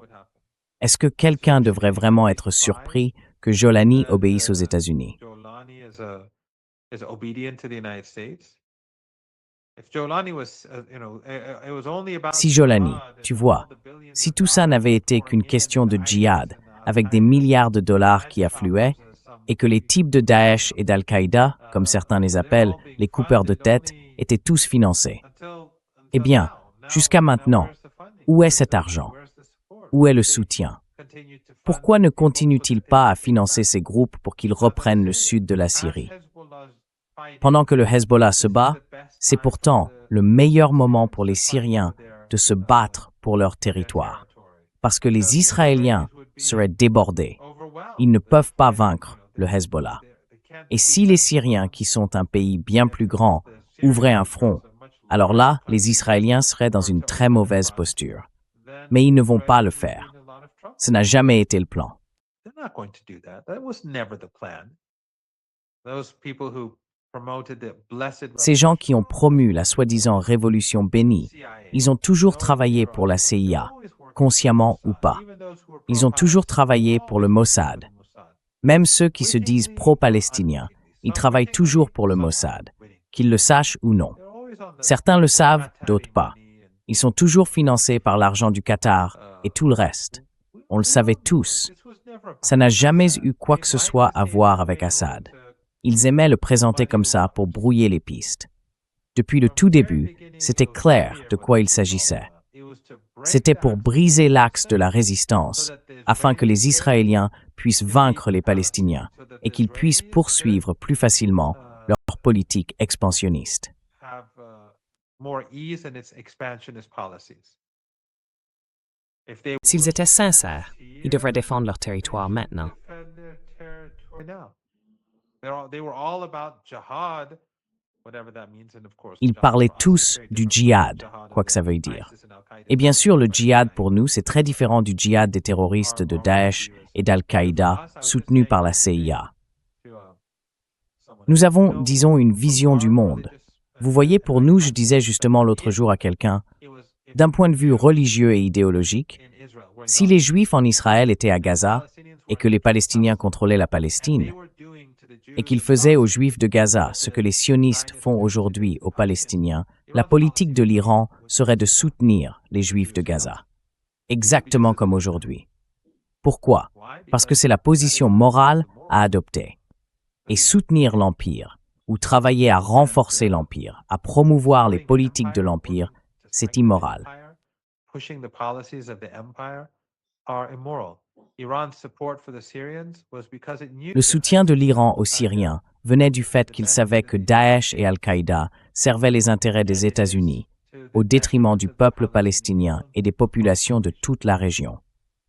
Est-ce que quelqu'un devrait vraiment être surpris que Jolani obéisse aux États-Unis? Si Jolani, tu vois, si tout ça n'avait été qu'une question de djihad, avec des milliards de dollars qui affluaient, et que les types de Daesh et d'Al-Qaïda, comme certains les appellent, les coupeurs de tête, étaient tous financés. Eh bien, jusqu'à maintenant, où est cet argent? Où est le soutien? Pourquoi ne continue-t-il pas à financer ces groupes pour qu'ils reprennent le sud de la Syrie? Pendant que le Hezbollah se bat, c'est pourtant le meilleur moment pour les Syriens de se battre pour leur territoire. Parce que les Israéliens seraient débordés. Ils ne peuvent pas vaincre le Hezbollah. Et si les Syriens, qui sont un pays bien plus grand, ouvraient un front, alors là, les Israéliens seraient dans une très mauvaise posture. Mais ils ne vont pas le faire. Ce n'a jamais été le plan. Ces gens qui ont promu la soi-disant révolution bénie, ils ont toujours travaillé pour la CIA, consciemment ou pas. Ils ont toujours travaillé pour le Mossad. Même ceux qui se disent pro-palestiniens, ils travaillent toujours pour le Mossad, qu'ils le sachent ou non. Certains le savent, d'autres pas. Ils sont toujours financés par l'argent du Qatar et tout le reste. On le savait tous. Ça n'a jamais eu quoi que ce soit à voir avec Assad. Ils aimaient le présenter comme ça pour brouiller les pistes. Depuis le tout début, c'était clair de quoi il s'agissait. C'était pour briser l'axe de la résistance, afin que les Israéliens puissent vaincre les Palestiniens et qu'ils puissent poursuivre plus facilement leur politique expansionniste. have more ease in its expansionist policies. If they S'ils étaient sincères, ils devraient défendre leur territoire maintenant. defend their territory now. They were all about jihad, whatever that means, and of course. Ils jihad parlaient for us is tous very du different from djihad, jihad quoi que ça of veuille dire. ISIS and Al-Qaeda. Et bien sûr, le djihad pour nous, c'est très différent du djihad des terroristes de Daesh et d'Al-Qaïda soutenus par la CIA. Nous avons, disons, une vision du monde. Vous voyez, pour nous, je disais justement l'autre jour à quelqu'un, d'un point de vue religieux et idéologique, si les Juifs en Israël étaient à Gaza et que les Palestiniens contrôlaient la Palestine, et qu'ils faisaient aux Juifs de Gaza ce que les sionistes font aujourd'hui aux Palestiniens, la politique de l'Iran serait de soutenir les Juifs de Gaza, exactement comme aujourd'hui. Pourquoi? Parce que c'est la position morale à adopter. Et soutenir l'Empire, ou travailler à renforcer l'Empire, à promouvoir les politiques de l'Empire, c'est immoral. Pushing the policies of the empire are immoral. Iran's support for the Syrians was because it knew Le soutien de l'Iran aux Syriens venait du fait qu'il savait que Daesh et Al-Qaïda servaient les intérêts des États-Unis, au détriment du peuple palestinien et des populations de toute la région.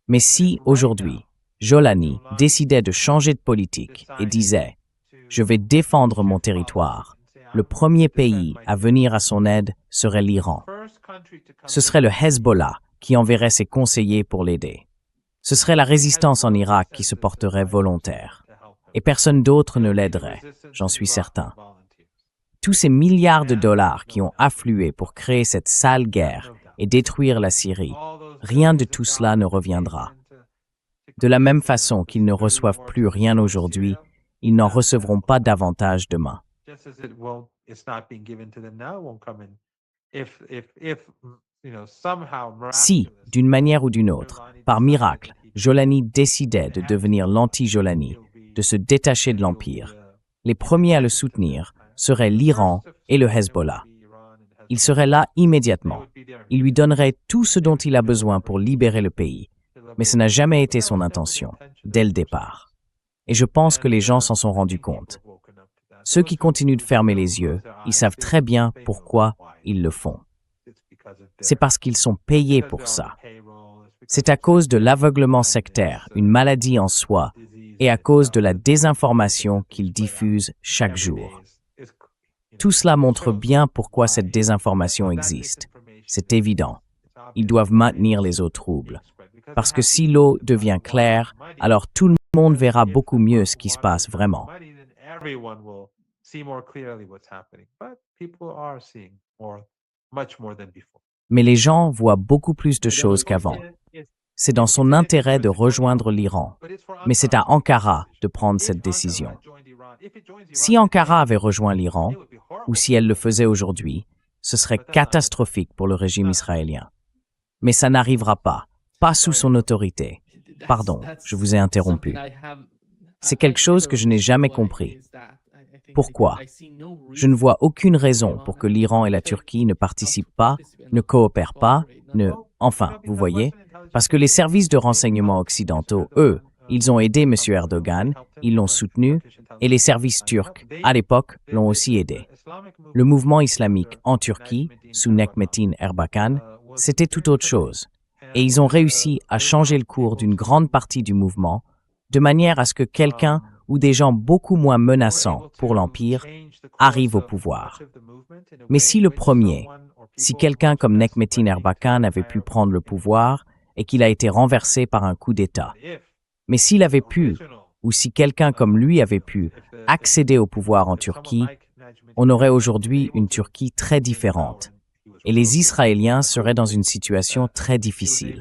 Mais si, aujourd'hui, Jolani décidait de changer de politique et disait « Je vais défendre mon territoire », le premier pays à venir à son aide serait l'Iran. Ce serait le Hezbollah qui enverrait ses conseillers pour l'aider. Ce serait la résistance en Irak qui se porterait volontaire. Et personne d'autre ne l'aiderait, j'en suis certain. Tous ces milliards de dollars qui ont afflué pour créer cette sale guerre et détruire la Syrie, rien de tout cela ne reviendra. De la même façon qu'ils ne reçoivent plus rien aujourd'hui, ils n'en recevront pas davantage demain. Si, d'une manière ou d'une autre, par miracle, Jolani décidait de devenir l'anti-Jolani, de se détacher de l'Empire, les premiers à le soutenir seraient l'Iran et le Hezbollah. Il serait là immédiatement. Il lui donnerait tout ce dont il a besoin pour libérer le pays. Mais ce n'a jamais été son intention, dès le départ. Et je pense que les gens s'en sont rendus compte. Ceux qui continuent de fermer les yeux, ils savent très bien pourquoi ils le font. C'est parce qu'ils sont payés pour ça. C'est à cause de l'aveuglement sectaire, une maladie en soi, et à cause de la désinformation qu'ils diffusent chaque jour. Tout cela montre bien pourquoi cette désinformation existe. C'est évident. Ils doivent maintenir les eaux troubles. Parce que si l'eau devient claire, alors tout le monde verra beaucoup mieux ce qui se passe vraiment. Mais les gens voient beaucoup plus de choses qu'avant. C'est dans son intérêt de rejoindre l'Iran, mais c'est à Ankara de prendre cette décision. Si Ankara avait rejoint l'Iran, ou si elle le faisait aujourd'hui, ce serait catastrophique pour le régime israélien. Mais ça n'arrivera pas sous son autorité. Pardon, je vous ai interrompu. C'est quelque chose que je n'ai jamais compris. Pourquoi? Je ne vois aucune raison pour que l'Iran et la Turquie ne participent pas, ne coopèrent pas, Enfin, vous voyez, parce que les services de renseignement occidentaux, eux, ils ont aidé M. Erdogan, ils l'ont soutenu, et les services turcs, à l'époque, l'ont aussi aidé. Le mouvement islamique en Turquie, sous Necmettin Erbakan, c'était tout autre chose. Et ils ont réussi à changer le cours d'une grande partie du mouvement, de manière à ce que quelqu'un ou des gens beaucoup moins menaçants pour l'Empire arrivent au pouvoir. Mais si le premier, si quelqu'un comme Necmettin Erbakan avait pu prendre le pouvoir et qu'il a été renversé par un coup d'État, mais s'il avait pu, ou si quelqu'un comme lui avait pu accéder au pouvoir en Turquie, on aurait aujourd'hui une Turquie très différente. Et les Israéliens seraient dans une situation très difficile.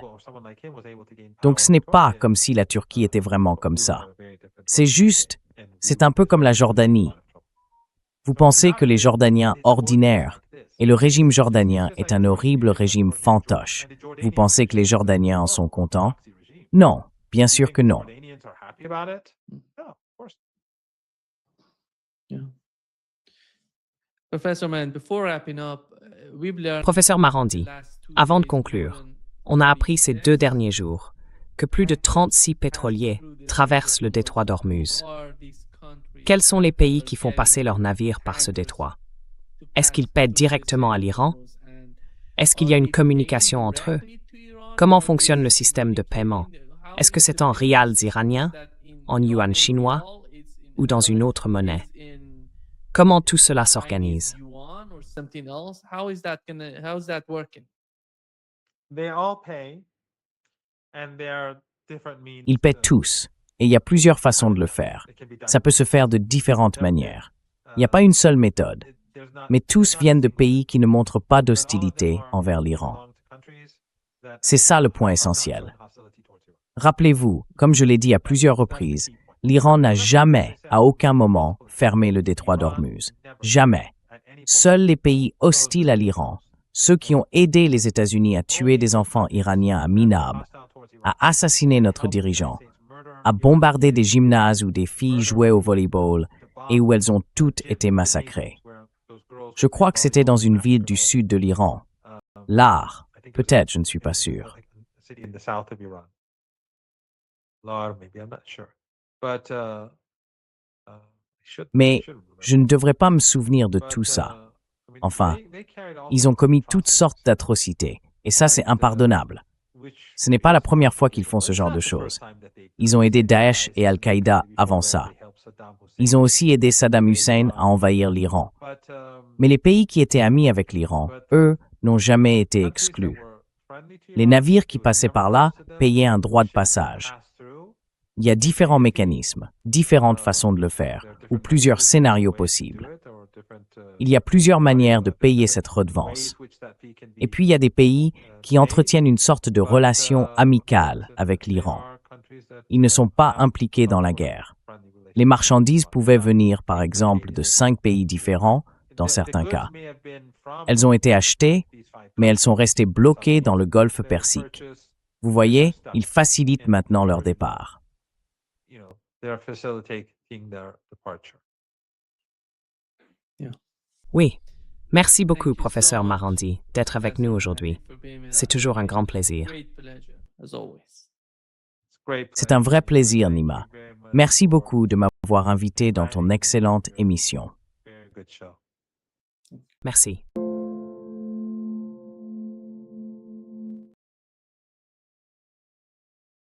Donc ce n'est pas comme si la Turquie était vraiment comme ça. C'est un peu comme la Jordanie. Vous pensez que les Jordaniens ordinaires et le régime jordanien est un horrible régime fantoche. Vous pensez que les Jordaniens en sont contents? Non, bien sûr que non. Professeur Marandi, avant de conclure, on a appris ces 2 derniers jours que plus de 36 pétroliers traversent le détroit d'Ormuz? Quels sont les pays qui font passer leurs navires par ce détroit? Est-ce qu'ils paient directement à l'Iran? Est-ce qu'il y a une communication entre eux? Comment fonctionne le système de paiement? Est-ce que c'est en rials iraniens, en yuan chinois ou dans une autre monnaie? Comment tout cela s'organise? They all pay, and there are different means. Ils paient tous, et il y a plusieurs façons de le faire. Ça peut se faire de différentes manières. Il n'y a pas une seule méthode, mais tous viennent de pays qui ne montrent pas d'hostilité envers l'Iran. C'est ça le point essentiel. Rappelez-vous, comme je l'ai dit à plusieurs reprises, l'Iran n'a jamais, à aucun moment, fermé le détroit d'Ormuz. Jamais. Seuls les pays hostiles à l'Iran, ceux qui ont aidé les États-Unis à tuer des enfants iraniens à Minab, à assassiner notre dirigeant, à bombarder des gymnases où des filles jouaient au volleyball et où elles ont toutes été massacrées. Je crois que c'était dans une ville du sud de l'Iran. L'Ar, peut-être, je ne suis pas sûr. Mais je ne devrais pas me souvenir de tout ça. Enfin, ils ont commis toutes sortes d'atrocités, et ça c'est impardonnable. Ce n'est pas la première fois qu'ils font ce genre de choses. Ils ont aidé Daesh et Al-Qaïda avant ça. Ils ont aussi aidé Saddam Hussein à envahir l'Iran. Mais les pays qui étaient amis avec l'Iran, eux, n'ont jamais été exclus. Les navires qui passaient par là payaient un droit de passage. Il y a différents mécanismes, différentes façons de le faire, ou plusieurs scénarios possibles. Il y a plusieurs manières de payer cette redevance. Et puis il y a des pays qui entretiennent une sorte de relation amicale avec l'Iran. Ils ne sont pas impliqués dans la guerre. Les marchandises pouvaient venir, par exemple, de 5 pays différents, dans certains cas. Elles ont été achetées, mais elles sont restées bloquées dans le golfe Persique. Vous voyez, ils facilitent maintenant leur départ. Oui. Merci beaucoup, professeur Marandi, d'être avec nous aujourd'hui. C'est toujours un grand plaisir. C'est un vrai plaisir, Nima. Merci beaucoup de m'avoir invité dans ton excellente émission. Merci.